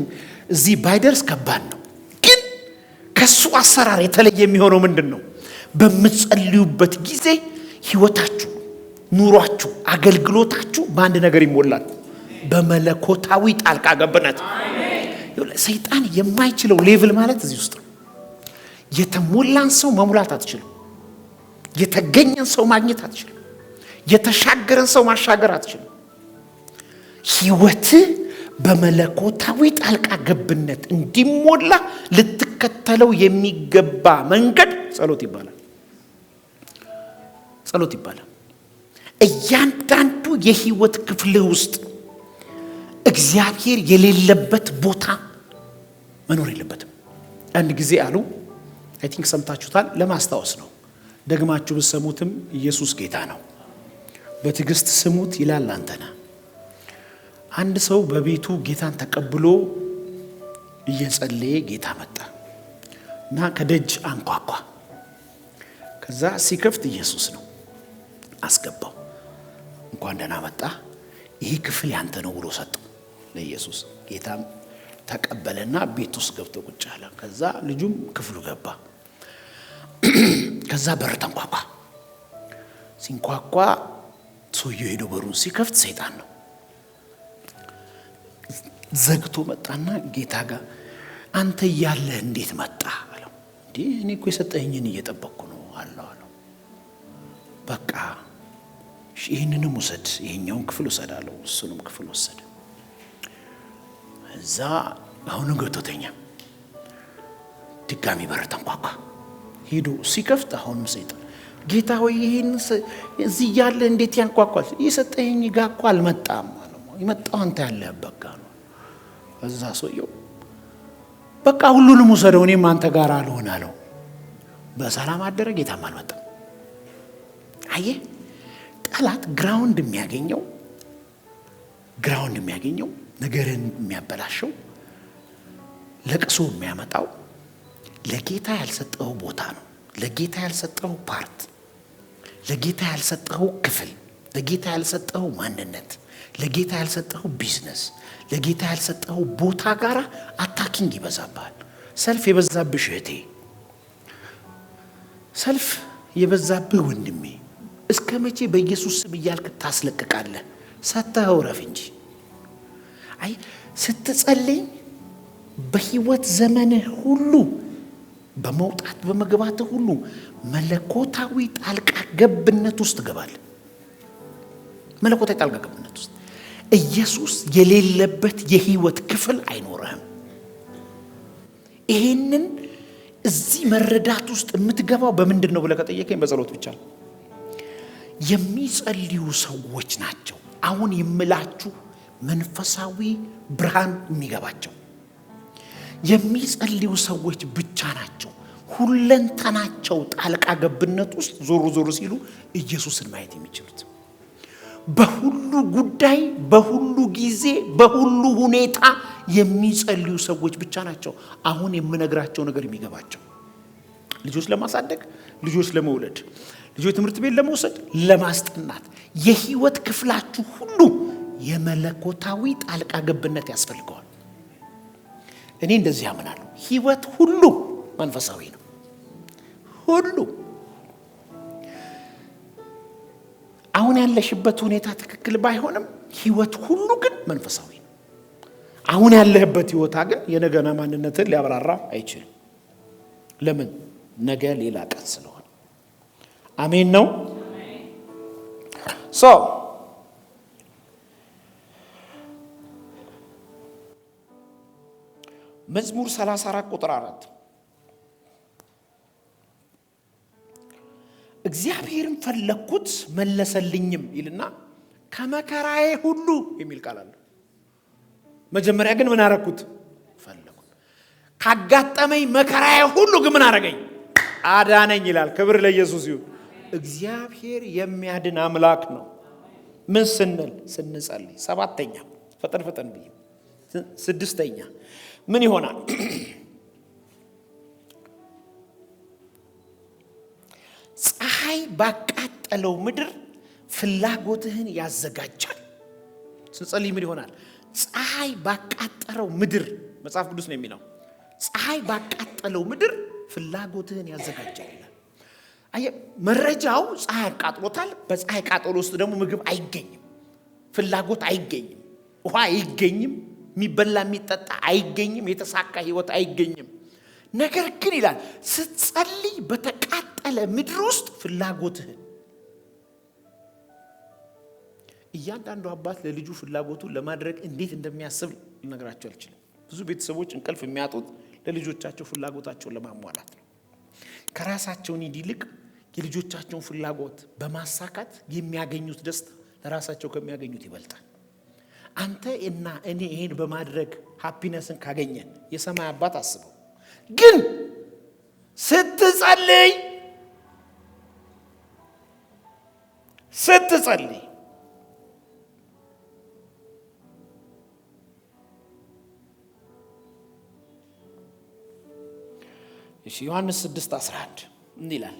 እዚህ ባይደርስ ከባድ ነው። ግን ከሱ አሰራር የተለየ የሚሆነው ምንድነው? በምትጸልዩበት ጊዜ ህይወታችሁ፣ ኑሯችሁ፣ አገልግሎታችሁ በአንድ ነገር ይሞላል፣ በመለኮታዊ ጣልቃ ገብነት። ሰይጣን የማይችለው ሌቭል ማለት እዚህ ውስጥ ነው። የተሞላን ሰው መሙላት አትችልም። የተገኘን ሰው ማግኘት አትችልም። የተሻገረን ሰው ማሻገር አትችልም። ህይወት በመለኮታዊ ጣልቃ ገብነት እንዲሞላ ልትከተለው የሚገባ መንገድ ጸሎት ይባላል። ጸሎት ይባላል። እያንዳንዱ የህይወት ክፍል ውስጥ እግዚአብሔር የሌለበት ቦታ መኖር የለበትም። አንድ ጊዜ አሉ፣ አይ ቲንክ ሰምታችሁታል፣ ለማስታወስ ነው። ደግማችሁ ብትሰሙትም ኢየሱስ ጌታ ነው። በትዕግስት ስሙት ይላል አንተና። አንድ ሰው በቤቱ ጌታን ተቀብሎ እየጸለየ ጌታ መጣ እና ከደጅ አንኳኳ። ከዛ ሲከፍት ኢየሱስ ነው። አስገባው። እንኳን ደህና መጣ፣ ይሄ ክፍል ያንተ ነው ብሎ ሰጠው ለኢየሱስ። ጌታም ተቀበለና ቤት ውስጥ ገብቶ ቁጭ አለ። ከዛ ልጁም ክፍሉ ገባ። ከዛ በር ተንኳኳ። ሲንኳኳ ሰውየው ሄዶ በሩን ሲከፍት ሰይጣን ነው። ዘግቶ መጣና ጌታ ጋር አንተ እያለህ እንዴት መጣ አለው። እንዴ እኔ እኮ የሰጠኸኝን እየጠበቅኩ ነው አለው። በቃ ይህንንም ውሰድ፣ ይሄኛውን ክፍል ውሰድ አለው። እሱንም ክፍል ወሰደ። እዛ አሁንም ገብቶተኛ። ድጋሚ በር ተንኳኳ። ሄዶ ሲከፍት አሁንም ሰይጣን ጌታ ሆይ ይሄን እዚህ ያለ እንዴት ያንኳኳል? የሰጠኸኝ ጋር እኮ አልመጣም አለው። የመጣው አንተ ያለህበት ጋር ነው። እዛ ሰውየው በቃ ሁሉንም ውሰደው፣ እኔም አንተ ጋር አልሆን አለው። በሰላም አደረ። ጌታም አልመጣም። አየህ፣ ጠላት ግራውንድ የሚያገኘው ነገርን የሚያበላሸው ለቅሶ የሚያመጣው ለጌታ ያልሰጠው ቦታ ነው። ለጌታ ያልሰጠው ፓርት፣ ለጌታ ያልሰጠው ክፍል፣ ለጌታ ያልሰጠው ማንነት፣ ለጌታ ያልሰጠው ቢዝነስ፣ ለጌታ ያልሰጠው ቦታ ጋር አታኪንግ ይበዛባል። ሰልፍ የበዛብሽ እህቴ፣ ሰልፍ የበዛብህ ወንድሜ፣ እስከ መቼ በኢየሱስ ስም እያልክ ታስለቅቃለህ? ሰተኸው ረፍ እንጂ። አይ ስትጸልይ በህይወት ዘመንህ ሁሉ በመውጣት በመግባት ሁሉ መለኮታዊ ጣልቃ ገብነት ውስጥ ገባል። መለኮታዊ ጣልቃ ገብነት ውስጥ ኢየሱስ የሌለበት የህይወት ክፍል አይኖርህም። ይሄንን እዚህ መረዳት ውስጥ የምትገባው በምንድን ነው ብለህ ከጠየቀኝ በጸሎት ብቻ ነው። የሚጸልዩ ሰዎች ናቸው አሁን የምላችሁ መንፈሳዊ ብርሃን የሚገባቸው። የሚጸልዩ ሰዎች ብቻ ናቸው ሁለንተናቸው ጣልቃ ገብነት ውስጥ ዞር ሲሉ ኢየሱስን ማየት የሚችሉት። በሁሉ ጉዳይ፣ በሁሉ ጊዜ፣ በሁሉ ሁኔታ የሚጸልዩ ሰዎች ብቻ ናቸው አሁን የምነግራቸው ነገር የሚገባቸው። ልጆች ለማሳደግ፣ ልጆች ለመውለድ፣ ልጆች ትምህርት ቤት ለመውሰድ፣ ለማስጠናት፣ የህይወት ክፍላችሁ ሁሉ የመለኮታዊ ጣልቃ ገብነት ያስፈልገዋል። እኔ እንደዚህ አምናለሁ። ህይወት ሁሉ መንፈሳዊ ነው። ሁሉ አሁን ያለሽበት ሁኔታ ትክክል ባይሆንም ህይወት ሁሉ ግን መንፈሳዊ ነው። አሁን ያለህበት ህይወታ ግን የነገና ማንነትን ሊያብራራ አይችልም። ለምን? ነገ ሌላ ቀን ስለሆነ። አሜን ነው። መዝሙር 34 ቁጥር 4 እግዚአብሔርን ፈለኩት መለሰልኝም ይልና ከመከራዬ ሁሉ የሚል ቃል አለ። መጀመሪያ ግን ምን አረኩት? ፈለኩት። ካጋጠመኝ መከራዬ ሁሉ ግን ምን አረገኝ? አዳነኝ ይላል። ክብር ለኢየሱስ ይሁን። እግዚአብሔር የሚያድን አምላክ ነው። ምን ስንል? ስንጸልይ። ሰባተኛ ፈጠን ብዬ ስድስተኛ ምን ይሆናል? ፀሐይ ባቃጠለው ምድር ፍላጎትህን ያዘጋጃል። ስንጸልይ ምን ይሆናል? ፀሐይ ባቃጠለው ምድር፣ መጽሐፍ ቅዱስ ነው የሚለው። ፀሐይ ባቃጠለው ምድር ፍላጎትህን ያዘጋጃል። አየ መረጃው ፀሐይ አቃጥሎታል። በፀሐይ ቃጠሎ ውስጥ ደግሞ ምግብ አይገኝም። ፍላጎት አይገኝም፣ ውሃ አይገኝም፣ የሚበላ የሚጠጣ አይገኝም፣ የተሳካ ህይወት አይገኝም። ነገር ግን ይላል ስትጸልይ በተቃጠለ ምድር ውስጥ ፍላጎትህን እያንዳንዱ አባት ለልጁ ፍላጎቱን ለማድረግ እንዴት እንደሚያስብ ልነግራችሁ አልችልም። ብዙ ቤተሰቦች እንቅልፍ የሚያጡት ለልጆቻቸው ፍላጎታቸውን ለማሟላት ነው። ከራሳቸውን ይልቅ የልጆቻቸውን ፍላጎት በማሳካት የሚያገኙት ደስታ ለራሳቸው ከሚያገኙት ይበልጣል። አንተ እና እኔ ይሄን በማድረግ ሃፒነስን ካገኘን የሰማይ አባት አስበው። ግን ስትጸልይ ዮሐንስ 6:11 እንዲላል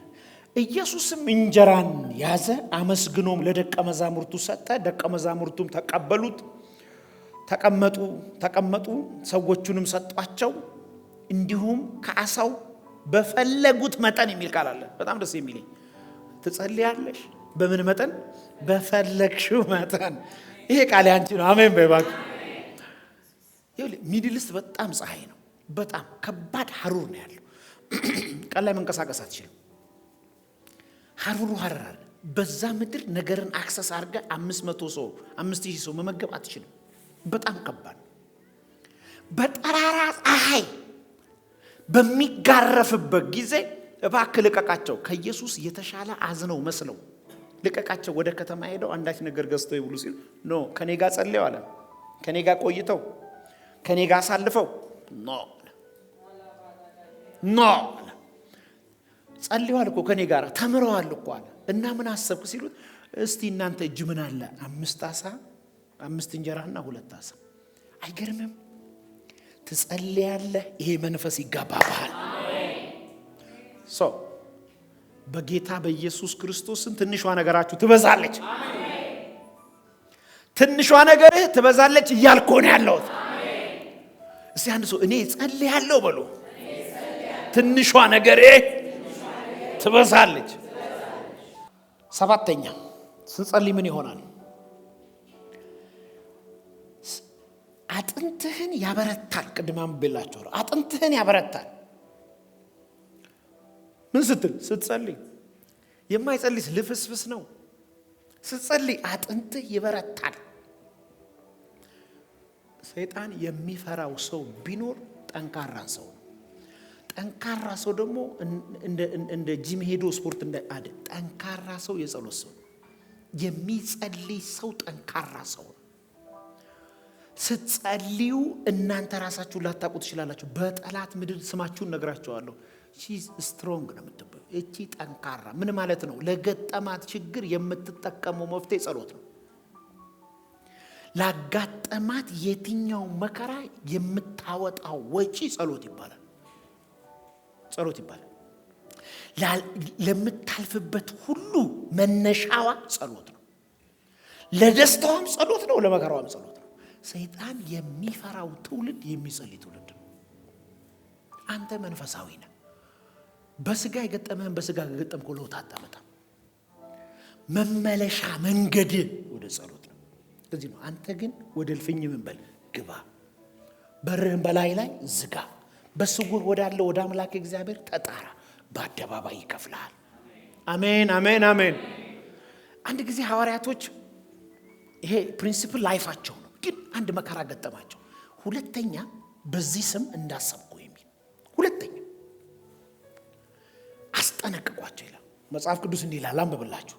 ኢየሱስም እንጀራን ያዘ፣ አመስግኖም ለደቀ መዛሙርቱ ሰጠ። ደቀ መዛሙርቱም ተቀበሉት፣ ተቀመጡ፣ ሰዎቹንም ሰጧቸው። እንዲሁም ከዓሣው በፈለጉት መጠን የሚል ቃል አለ። በጣም ደስ የሚለኝ ትጸልያለሽ በምን መጠን? በፈለግሽው መጠን። ይሄ ቃል ያንቺ ነው። አሜን በይባክ። ሚድል ኢስት በጣም ፀሐይ ነው። በጣም ከባድ ሐሩር ነው ያለው። ቀን ላይ መንቀሳቀስ አትችልም። ሐሩሩ ሐራር በዛ ምድር ነገርን አክሰስ አድርጋ 500 ሰው 5000 ሰው መመገብ አትችልም። በጣም ከባድ። በጠራራ ፀሐይ በሚጋረፍበት ጊዜ እባክህ ልቀቃቸው። ከኢየሱስ የተሻለ አዝነው መስለው ልቀቃቸው። ወደ ከተማ ሄደው አንዳች ነገር ገዝተው ይብሉ ሲሉ ኖ ከኔ ጋር ጸልየው አለ። ከኔ ጋር ቆይተው ከኔ ጋር አሳልፈው ኖ ጸልየዋል እኮ ከኔ ጋር ተምረዋል እኮ አለ። እና ምን አሰብክ ሲሉት እስቲ እናንተ እጅ ምን አለ? 5 ዓሣ 5 እንጀራና 2 ዓሣ። አይገርምም? ትጸልያለህ፣ ይሄ መንፈስ ይጋባባል። በጌታ በኢየሱስ ክርስቶስ ትንሿ ነገራችሁ ትበዛለች። ትንሿ ነገርህ ትበዛለች እያልኩ ነው ያለሁት። እስቲ አንድ ሰው እኔ ጸልያለሁ በሉ። ትንሿ ነገሬ ትበዛለች። 7ኛ ስንጸልይ ምን ይሆናል? አጥንትህን ያበረታል። ቅድማም ብላችሁ አጥንትህን ያበረታል። ምን ስትል? ስትጸልይ። የማይጸልይስ ልፍስፍስ ነው። ስትጸልይ አጥንትህ ይበረታል። ሰይጣን የሚፈራው ሰው ቢኖር ጠንካራ ሰው ነው። ጠንካራ ሰው ደግሞ እንደ ጂም ሄዶ ስፖርት እንደ ጠንካራ ሰው የጸሎት ሰው ነው። የሚጸልይ ሰው ጠንካራ ሰው ነው። ስትጸልዩ እናንተ ራሳችሁ ላታውቁ ትችላላችሁ። በጠላት ምድር ስማችሁን ነግራችኋለሁ። ሺዝ ስትሮንግ ነው የምትባለው። እቺ ጠንካራ ምን ማለት ነው? ለገጠማት ችግር የምትጠቀመው መፍትሄ ጸሎት ነው። ላጋጠማት የትኛው መከራ የምታወጣው ወጪ ጸሎት ይባላል። ጸሎት ይባላል። ለምታልፍበት ሁሉ መነሻዋ ጸሎት ነው። ለደስታዋም ጸሎት ነው፣ ለመከራዋም ጸሎት ነው። ሰይጣን የሚፈራው ትውልድ የሚጸልይ ትውልድ ነው። አንተ መንፈሳዊ ነህ። በስጋ የገጠመህን በስጋ ከገጠምከው ለውጥ አታመጣም። መመለሻ መንገድ ወደ ጸሎት ነው። ስለዚህ ነው አንተ ግን ወደ እልፍኝ ምን በል ግባ፣ በርህን በላይ ላይ ዝጋ፣ በስውር ወዳለው ወደ አምላክ እግዚአብሔር ተጣራ፣ በአደባባይ ይከፍልሃል። አሜን አሜን አሜን። አንድ ጊዜ ሐዋርያቶች ይሄ ፕሪንሲፕል ላይፋቸው ነው፣ ግን አንድ መከራ ገጠማቸው። ሁለተኛ በዚህ ስም እንዳሰብኩ የሚል ሁለተኛ አስጠነቅቋቸው ይላል መጽሐፍ ቅዱስ። እንዲህ ይላል፣ አንብብላችሁ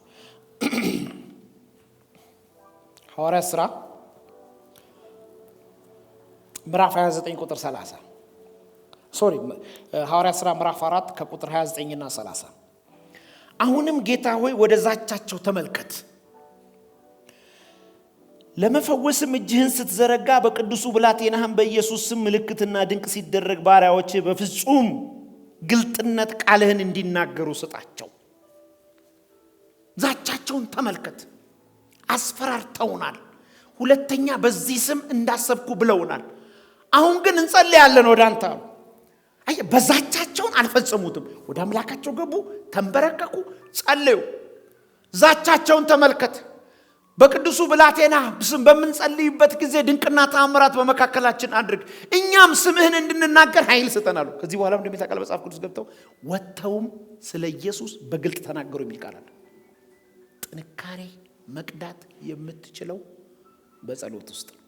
ሐዋርያት ሥራ ምዕራፍ 29 ቁጥር 30 ሐዋርያት ሥራ ምዕራፍ 4 ከቁጥር 29 እና 30 አሁንም ጌታ ሆይ ወደ ዛቻቸው ተመልከት፣ ለመፈወስም እጅህን ስትዘረጋ በቅዱሱ ብላቴናህም በኢየሱስ ስም ምልክትና ድንቅ ሲደረግ ባሪያዎች በፍጹም ግልጥነት ቃልህን እንዲናገሩ ስጣቸው። ዛቻቸውን ተመልከት። አስፈራርተውናል። ሁለተኛ በዚህ ስም እንዳሰብኩ ብለውናል። አሁን ግን እንጸልያለን ወደ አንተ። በዛቻቸውን አልፈጸሙትም። ወደ አምላካቸው ገቡ፣ ተንበረከኩ፣ ጸለዩ። ዛቻቸውን ተመልከት። በቅዱሱ ብላቴና ስም በመንጸልይበት ጊዜ ድንቅና ተአምራት በመካከላችን አድርግ፣ እኛም ስምህን እንድንናገር ኃይል ስጠን አሉ። ከዚህ በኋላ እንደሚታቀል መጽሐፍ ቅዱስ ገብተው ወጥተውም ስለ ኢየሱስ በግልጥ ተናገሩ የሚል ቃል አለ። ጥንካሬ መቅዳት የምትችለው በጸሎት ውስጥ ነው።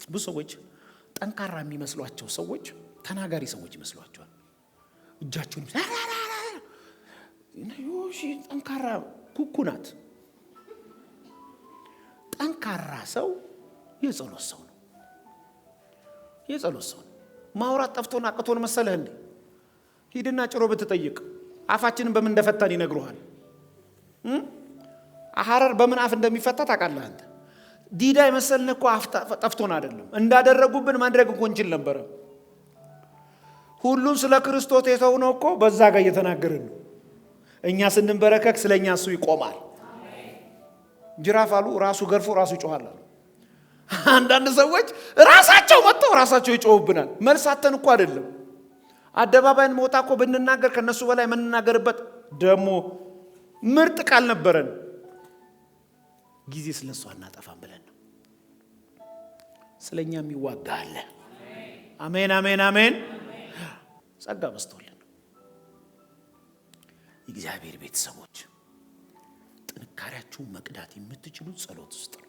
ብዙ ሰዎች ጠንካራ የሚመስሏቸው ሰዎች ተናጋሪ ሰዎች ይመስሏቸዋል። እጃቸውን ጠንካራ ኩኩ ናት። ጠንካራ ሰው የጸሎት ሰው ነው። የጸሎት ሰው ነው። ማውራት ጠፍቶን አቅቶን መሰለህ እንዴ? ሂድና ጭሮ ብትጠይቅ አፋችንን በምን እንደፈታን ይነግሩሃል። ሐረር በምን አፍ እንደሚፈታ ታውቃለህ አንተ? ዲዳ የመሰልን እኮ አፍ ጠፍቶን አይደለም፣ እንዳደረጉብን ማድረግ እኮ እንችል ነበረ። ሁሉን ስለ ክርስቶስ የተውነው እኮ በዛ ጋር እየተናገርን ነው። እኛ ስንበረከክ ስለኛ እሱ ይቆማል። ጅራፍ አሉ ራሱ ገርፎ ራሱ ይጮሃል አሉ። አንዳንድ ሰዎች ራሳቸው መጥተው ራሳቸው ይጮሁብናል። መልሳተን እኮ አይደለም። አደባባይን መውጣ እኮ ብንናገር ከነሱ በላይ የምንናገርበት ደግሞ ምርጥ ቃል ነበረን። ጊዜ ስለሱ አናጠፋም ብለን ነው። ስለኛ የሚዋጋ አለ። አሜን አሜን አሜን። ጸጋ በስቶልን የእግዚአብሔር ቤተሰቦች ጥንካሬያችሁን መቅዳት የምትችሉት ጸሎት ውስጥ ነው።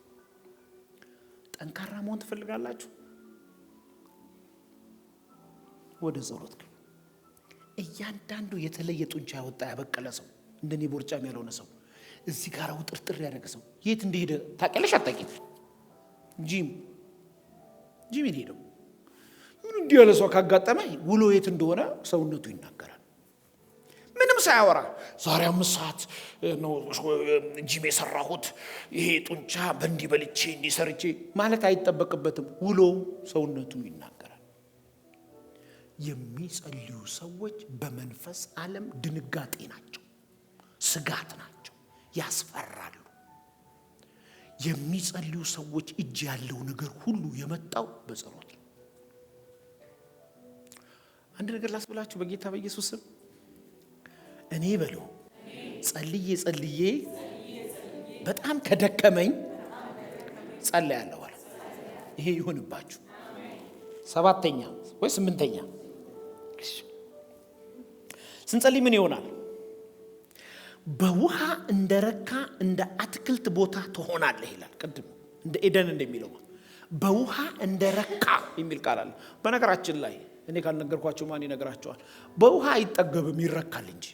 ጠንካራ መሆን ትፈልጋላችሁ? ወደ ጸሎት ግቡ። እያንዳንዱ የተለየ ጡንቻ ያወጣ ያበቀለ ሰው፣ እንደኔ ቦርጫም ያልሆነ ሰው፣ እዚህ ጋር ውጥርጥር ያደረገ ሰው የት እንደሄደ ታውቂያለሽ? አታውቂም? ጂም ሄደው ምን እንዲህ ያለ ሰው ካጋጠመ ውሎ የት እንደሆነ ሰውነቱ ይናገራል። ምንም ሳያወራ ዛሬ 5 ሰዓት ነው ጂም የሰራሁት፣ ይሄ ጡንቻ በእንዲህ በልቼ እንዲሰርቼ ማለት አይጠበቅበትም። ውሎ ሰውነቱ ይናገራል። የሚጸልዩ ሰዎች በመንፈስ ዓለም ድንጋጤ ናቸው፣ ስጋት ናቸው፣ ያስፈራሉ። የሚጸልዩ ሰዎች እጅ ያለው ነገር ሁሉ የመጣው በጸሎት ነው። አንድ ነገር ላስብላችሁ በጌታ በኢየሱስ ስም። እኔ በሉ ጸልዬ በጣም ከደከመኝ ጸልያለሁ አለ። ይሄ ይሁንባችሁ። 7ኛ ወይ 8ኛ ስንጸልይ ምን ይሆናል? በውሃ እንደረካ እንደ አትክልት ቦታ ትሆናለህ ይላል። ቅድም እንደ ኤደን እንደሚለው በውሃ እንደረካ የሚል ቃል አለ። በነገራችን ላይ እኔ ካልነገርኳችሁ ማን ይነግራቸዋል? በውሃ አይጠገብም ይረካል እንጂ።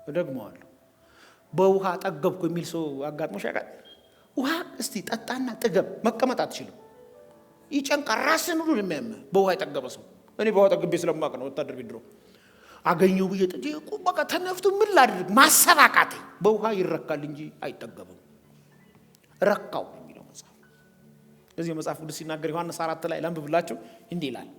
እደግመዋለሁ። በውሃ ጠገብኩ የሚል ሰው አጋጥሞሽ ያውቃል? ውሃ እስቲ ጠጣና ጥገብ፣ መቀመጥ አትችልም። ይጨንቃል። ራስን ሁሉ የሚያምህ በውሃ የጠገበ ሰው። እኔ በውሃ ጠግቤ ስለማቅ ነው። ወታደር ቢድሮ አገኘው ብዬ ጠየቁ። በቃ ተነፍቶ ምን ላድርግ ማሰብ አቃተኝ። በውሃ ይረካል እንጂ አይጠገብም። ረካው የሚለው መጽሐፍ። ለዚህ መጽሐፍ ቅዱስ ሲናገር ዮሐንስ 4 ላይ ላንብብላችሁ። እንዲህ ይላል።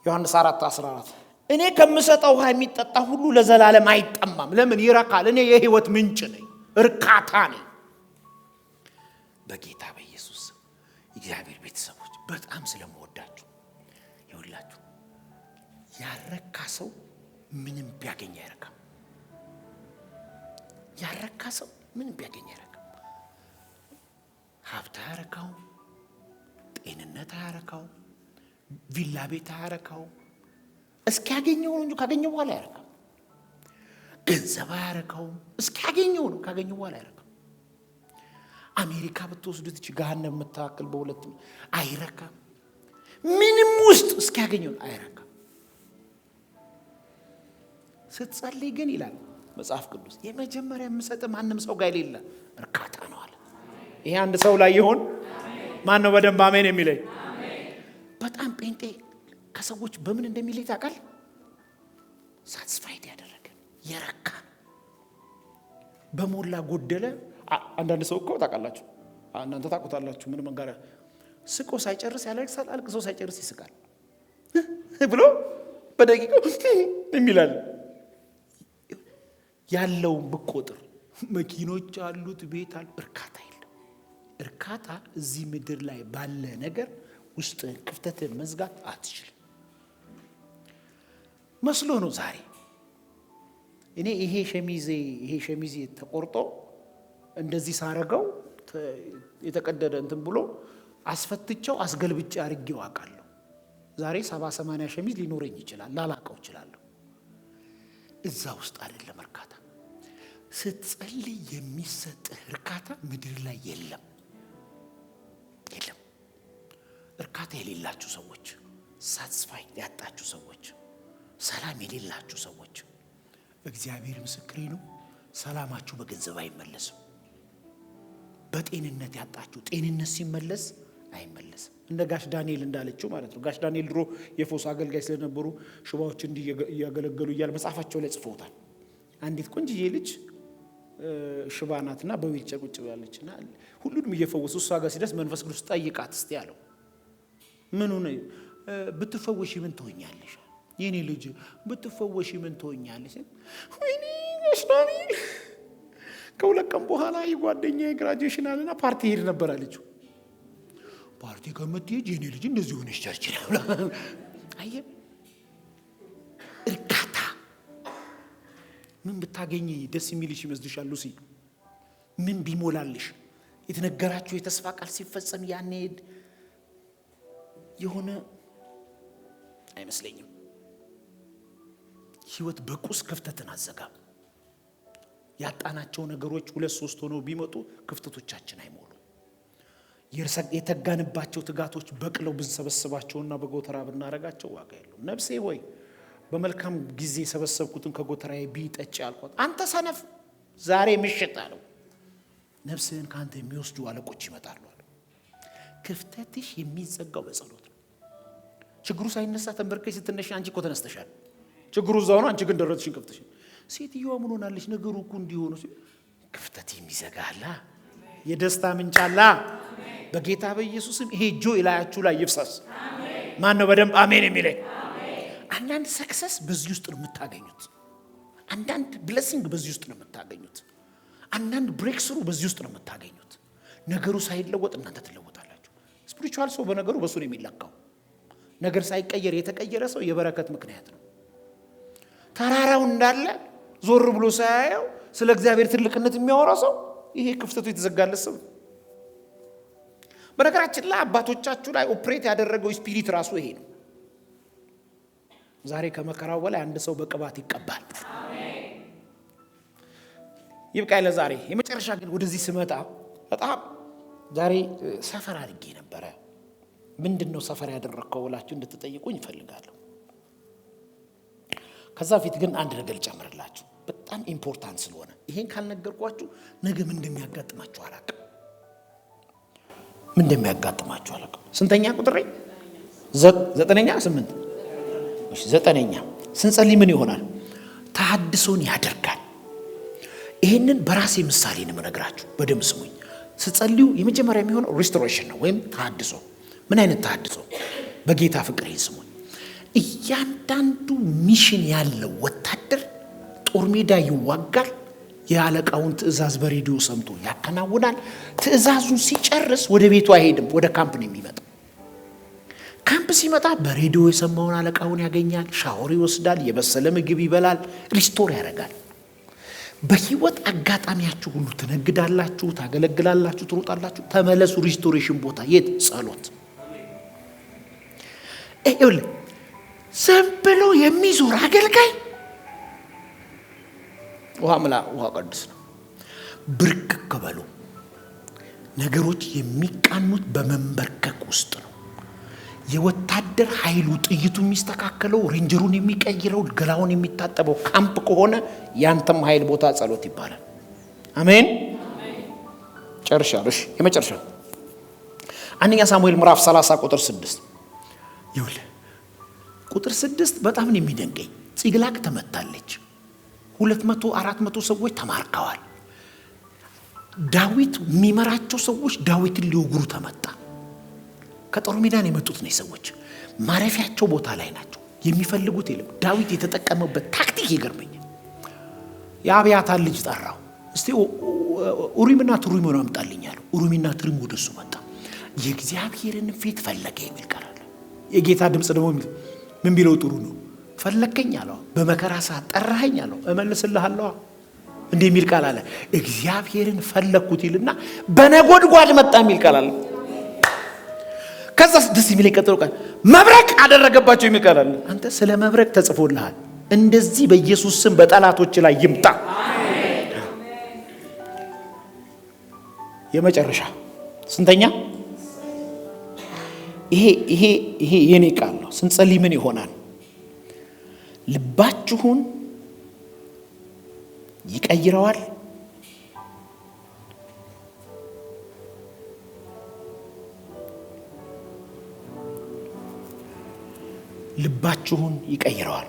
ዮሐንስ 4:14 እኔ ከምሰጠው ውሃ የሚጠጣ ሁሉ ለዘላለም አይጠማም። ለምን? ይረካል። እኔ የህይወት ምንጭ ነኝ፣ እርካታ ነኝ። በጌታ በኢየሱስ እግዚአብሔር ቤተሰቦች በጣም ስለምወዳችሁ ይሁላችሁ። ያረካ ሰው ምንም ቢያገኝ አይረካም። ያረካ ሰው ምንም ቢያገኝ አይረካም። ሀብት አያረካው፣ ጤንነት አያረካው፣ ቪላ ቤት አያረካው። እስኪያገኘው ነው እንጂ ካገኘው በኋላ አያረካም። ገንዘብ አያረካውም። እስኪያገኘው ነው፣ ካገኘው በኋላ አያረካም። አሜሪካ ብትወስዱት እቺ ገሃነም የምታክል በሁለት አይረካም። ምንም ውስጥ እስኪያገኘው አይረካም። ስትጸልይ ግን ይላል መጽሐፍ ቅዱስ የመጀመሪያ የምሰጥ ማንም ሰው ጋር የሌለ እርካታ ነው አለ። ይሄ አንድ ሰው ላይ ይሆን? ማን ነው በደንብ አሜን የሚለኝ? በጣም ጴንጤ ከሰዎች በምን እንደሚለይ ታውቃል? ሳትስፋይድ ያደረገ የረካ በሞላ ጎደለ። አንዳንድ ሰው እኮ ታውቃላችሁ፣ እናንተ ታውቁታላችሁ። ምን መንጋራ ስቆ ሳይጨርስ ያለቅሳል፣ አልቅሶ ሳይጨርስ ይስቃል ብሎ በደቂቃው የሚላል ያለውን ብቆጥር መኪኖች አሉት፣ ቤት አሉ፣ እርካታ የለም። እርካታ እዚህ ምድር ላይ ባለ ነገር ውስጥ ክፍተትን መዝጋት አትችልም። መስሎ ነው ዛሬ እኔ ይሄ ሸሚዜ ተቆርጦ እንደዚህ ሳረገው የተቀደደ እንትን ብሎ አስፈትቸው አስገልብጬ አርጌው አውቃለሁ። ዛሬ 70-80 ሸሚዝ ሊኖረኝ ይችላል፣ ላላቀው ይችላል። እዛ ውስጥ አይደለም እርካታ። ስትጸልይ የሚሰጥ እርካታ ምድር ላይ የለም። እርካታ የሌላችሁ ሰዎች፣ ሳትስፋይ ያጣችሁ ሰዎች፣ ሰላም የሌላችሁ ሰዎች፣ እግዚአብሔር ምስክሬ ነው፣ ሰላማችሁ በገንዘብ አይመለስም። በጤንነት ያጣችሁ ጤንነት ሲመለስ አይመለስም። እንደ ጋሽ ዳንኤል እንዳለችው ማለት ነው። ጋሽ ዳንኤል ድሮ የፎስ አገልጋይ ስለነበሩ ሽባዎች እንዲህ ያገለገሉ እያለ መጽሐፋቸው ላይ ጽፎታል። አንዲት ቆንጅዬ ልጅ ሽባ ናትና በዊልቸር ቁጭ ብላለችና ሁሉንም እየፈወሱ እሷ ጋር ሲደርስ መንፈስ ቅዱስ ጠይቃት እስቲ አለው። ምን ሆነ? ብትፈወሺ ምን ትሆኛለሽ? የኔ ልጅ ብትፈወሺ ምን ትሆኛለሽ? ወይኔ ጋሽ ዳንኤል ከሁለት ቀን በኋላ የጓደኛዬ ግራጁዌሽን አለና ፓርቲ ሄድ ነበር አለችው። ፓርቲ ከመትሄጂ የኔ ልጅ እንደዚህ ሆነሽ ቸርች ነው። አየ እርካታ ምን ብታገኚ ደስ የሚልሽ ይመስልሻል? ሉሲ ምን ቢሞላልሽ? የተነገራችሁ የተስፋ ቃል ሲፈጸም ያኔ የሆነ አይመስለኝም። ህይወት በቁስ ክፍተትን አዘጋም። ያጣናቸው ነገሮች 2-3 ሆነው ቢመጡ ክፍተቶቻችን አይሞሉ። የተጋንባቸው ትጋቶች በቅለው ብንሰበስባቸውና በጎተራ ብናረጋቸው ዋጋ የለው። ነፍሴ ሆይ በመልካም ጊዜ ሰበሰብኩትን ከጎተራዬ ቢጠጪ አልኳት። አንተ ሰነፍ ዛሬ ምሽት አለው ነፍስህን ካንተ የሚወስዱ አለቆች ይመጣሉ አለ። ክፍተትሽ የሚዘጋው በጸሎት ነው። ችግሩ ሳይነሳ ተንበርከሽ ስትነሽ አንቺ እኮ ተነስተሻል። ችግሩ እዛው ነው፣ አንቺ ግን ደረትሽን ከፍተሽ። ሴትዮዋ ምን ሆናለች? ነገሩ እኮ እንዲሆኑ ክፍተት የሚዘጋላ የደስታ ምንጭ አለ። በጌታ በኢየሱስም ይሄ ጆይ ላያችሁ ላይ ይፍሰስ። ማን ነው በደንብ አሜን የሚለኝ? አንዳንድ ሰክሰስ በዚህ ውስጥ ነው የምታገኙት። አንዳንድ ብሌሲንግ በዚህ ውስጥ ነው የምታገኙት። አንዳንድ ብሬክ ስሩ በዚህ ውስጥ ነው የምታገኙት። ነገሩ ሳይለወጥ እናንተ ትለወጣላችሁ። ስፒሪቹዋል ሰው በነገሩ በሱ ነው የሚለካው። ነገር ሳይቀየር የተቀየረ ሰው የበረከት ምክንያት ነው። ተራራው እንዳለ ዞር ብሎ ሳያየው ስለ እግዚአብሔር ትልቅነት የሚያወራ ሰው ይሄ ክፍተቱ የተዘጋለት ሰው። በነገራችን ላይ አባቶቻችሁ ላይ ኦፕሬት ያደረገው ስፒሪት ራሱ ይሄ ነው። ዛሬ ከመከራው በላይ አንድ ሰው በቅባት ይቀባል። አሜን። ይብቃይ ለዛሬ። የመጨረሻ ግን ወደዚህ ስመጣ በጣም ዛሬ ሰፈር አድርጌ ነበረ። ምንድነው ሰፈር ያደረከው ብላችሁ እንድትጠይቁኝ እፈልጋለሁ። ከዛ ፊት ግን አንድ ነገር ልጨምርላችሁ በጣም ኢምፖርታንት ስለሆነ ይሄን ካልነገርኳችሁ ነገ ምን እንደሚያጋጥማችሁ አላውቅም። ምን እንደሚያጋጥማችሁ አላውቅም። ስንተኛ ቁጥር? 9ኛ 8 እሺ 9ኛ ስንጸልይ ምን ይሆናል? ተሐድሶን ያደርጋል። ይሄንን በራሴ ምሳሌ ነው የምነግራችሁ። በደም ስሙኝ። ስትጸልዩ የመጀመሪያ የሚሆነው ሪስቶሬሽን ነው ወይም ተሐድሶ። ምን አይነት ተሐድሶ? በጌታ ፍቅር ይስሙኝ። እያንዳንዱ ሚሽን ያለው ወታደር ጦር ሜዳ ይዋጋል። የአለቃውን ትእዛዝ በሬዲዮ ሰምቶ ያከናውናል። ትእዛዙን ሲጨርስ ወደ ቤቱ አይሄድም፣ ወደ ካምፕ ነው የሚመጣው። ካምፕ ሲመጣ በሬዲዮ የሰማውን አለቃውን ያገኛል፣ ሻወር ይወስዳል፣ የበሰለ ምግብ ይበላል፣ ሪስቶር ያደርጋል። በህይወት አጋጣሚያችሁ ሁሉ ትነግዳላችሁ፣ ታገለግላላችሁ፣ ትሮጣላችሁ። ተመለሱ ሪስቶሬሽን ቦታ የት? ጸሎት። ይኸውልህ ዝም ብሎ የሚዞር አገልጋይ ውሃ ምላ ውሃ ቅዱስ ነው። ብርክክ በሉ። ነገሮች የሚቃኑት በመንበርከክ ውስጥ ነው። የወታደር ኃይሉ ጥይቱ የሚስተካከለው ሬንጀሩን የሚቀይረው ገላውን የሚታጠበው ካምፕ ከሆነ ያንተም ኃይል ቦታ ጸሎት ይባላል። አሜን። ጨርሻለሁ። የመጨረሻ አንደኛ ሳሙኤል ምዕራፍ 30 ቁጥር 6 ይኸውልህ ቁጥር 6 በጣም ነው የሚደንቀኝ። ጽግላግ ተመታለች። 200-400 ሰዎች ተማርከዋል። ዳዊት የሚመራቸው ሰዎች ዳዊትን ሊወግሩ ተመጣ። ከጦር ሜዳን የመጡት ነው ሰዎች። ማረፊያቸው ቦታ ላይ ናቸው። የሚፈልጉት የለም። ዳዊት የተጠቀመበት ታክቲክ ይገርመኛል። የአብያታር ልጅ ጠራው። እስቲ ኡሪምና ቱሪም ነው አምጣልኝ አለው። ኡሪምና ቱሪም ወደሱ መጣ። የእግዚአብሔርን ፊት ፈለገ የሚል ቃል አለ። የጌታ ድምጽ ደግሞ ምን ቢለው ጥሩ ነው? ፈለከኝ አለው። በመከራ ሰዓት ጠራኸኝ አለው። እመልስልሃለሁ እንዲህ የሚል ቃል አለ። እግዚአብሔርን ፈለኩት ይልና በነጎድጓድ መጣ የሚል ቃል አለ። ከዛ ደስ የሚል ቀጥሎ ቃል መብረቅ አደረገባቸው የሚል ቃል አለ። አንተ ስለ መብረቅ ተጽፎልሃል። እንደዚህ በኢየሱስ ስም በጠላቶች ላይ ይምጣ። የመጨረሻ ስንተኛ? ይሄ የኔ ቃል ነው። ስንጸልይ ምን ይሆናል? ልባችሁን ይቀይረዋል፣ ልባችሁን ይቀይረዋል።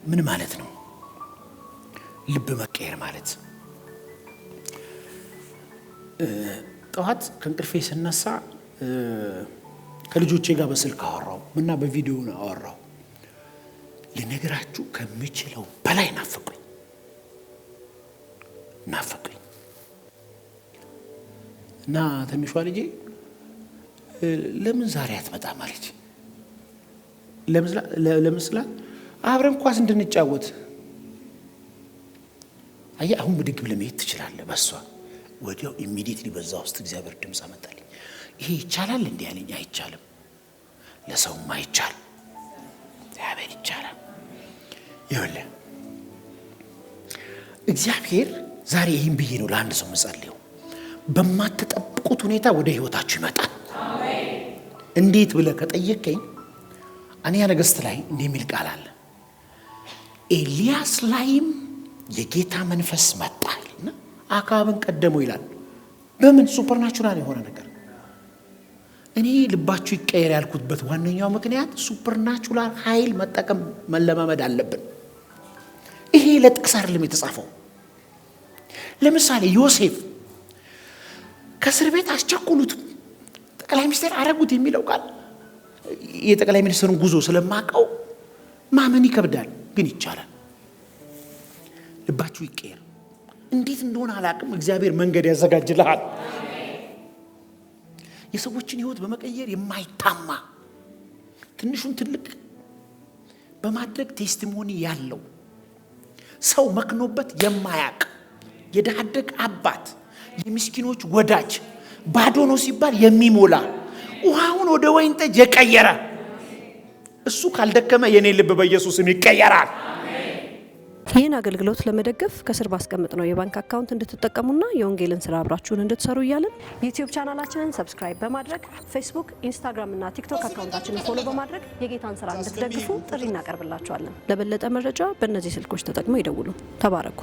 ምን ማለት ነው ልብ መቀየር ማለት? ጠዋት ከእንቅልፌ ስነሳ ከልጆቼ ጋር በስልክ አወራው እና በቪዲዮ አወራው። ልነግራችሁ ከምችለው በላይ ናፈቁኝ እና ትንሿ ልጄ ለምን ዛሬ አትመጣም አለች። ለምስላ አብረን ኳስ እንድንጫወት። አየህ አሁን ብድግ ብለህ መሄድ ትችላለህ በሷ። ወዲያው ኢሚዲየትሊ በዛ ውስጥ እግዚአብሔር ድምፅ አመጣልኝ። ይሄ ይቻላል እንዴ ያለኝ። አይቻልም፣ ለሰውም አይቻል፣ እግዚአብሔር ይቻላል። ይኸውልህ እግዚአብሔር ዛሬ ይህን ብዬ ነው ለአንድ ሰው መጸልየው። በማትጠብቁት ሁኔታ ወደ ህይወታችሁ ይመጣል። እንዴት ብለህ ከጠየቀኝ አንደኛ ነገሥት ላይ እንዲህ የሚል ቃል አለ። ኤልያስ ላይም የጌታ መንፈስ መጣ እና አክዓብን ቀደመው ይላል። በምን ሱፐርናቹራል የሆነ ነገር። እኔ ልባችሁ ይቀየር ያልኩበት ዋነኛው ምክንያት ሱፐርናቹራል ኃይል መጠቀም መለማመድ አለብን። ይሄ ለጥቅስ አይደለም የተጻፈው። ለምሳሌ ዮሴፍ ከእስር ቤት አስቸኩሉት ጠቅላይ ሚኒስትር አረጉት የሚለው ቃል የጠቅላይ ሚኒስትሩን ጉዞ ስለማቀው ማመን ይከብዳል፣ ግን ይቻላል። ልባችሁ ይቀየር። እንዴት እንደሆነ አላቅም፣ እግዚአብሔር መንገድ ያዘጋጅልሃል። የሰዎችን ህይወት በመቀየር የማይታማ ትንሹን ትልቅ በማድረግ ቴስቲሞኒ ያለው ሰው መክኖበት የማያቅ የድሃ አደግ አባት የምስኪኖች ወዳጅ ባዶ ነው ሲባል የሚሞላ ውሃውን ወደ ወይን ጠጅ የቀየረ እሱ ካልደከመ የኔ ልብ በኢየሱስም ይቀየራል። ይህን አገልግሎት ለመደገፍ ከስር ባስቀምጥነው የባንክ አካውንት እንድትጠቀሙና የወንጌልን ስራ አብራችሁን እንድትሰሩ እያልን ዩቲዩብ ቻናላችንን ሰብስክራይብ በማድረግ ፌስቡክ፣ ኢንስታግራም እና ቲክቶክ አካውንታችንን ፎሎ በማድረግ የጌታን ስራ እንድትደግፉ ጥሪ እናቀርብላችኋለን። ለበለጠ መረጃ በእነዚህ ስልኮች ተጠቅመው ይደውሉ። ተባረኩ።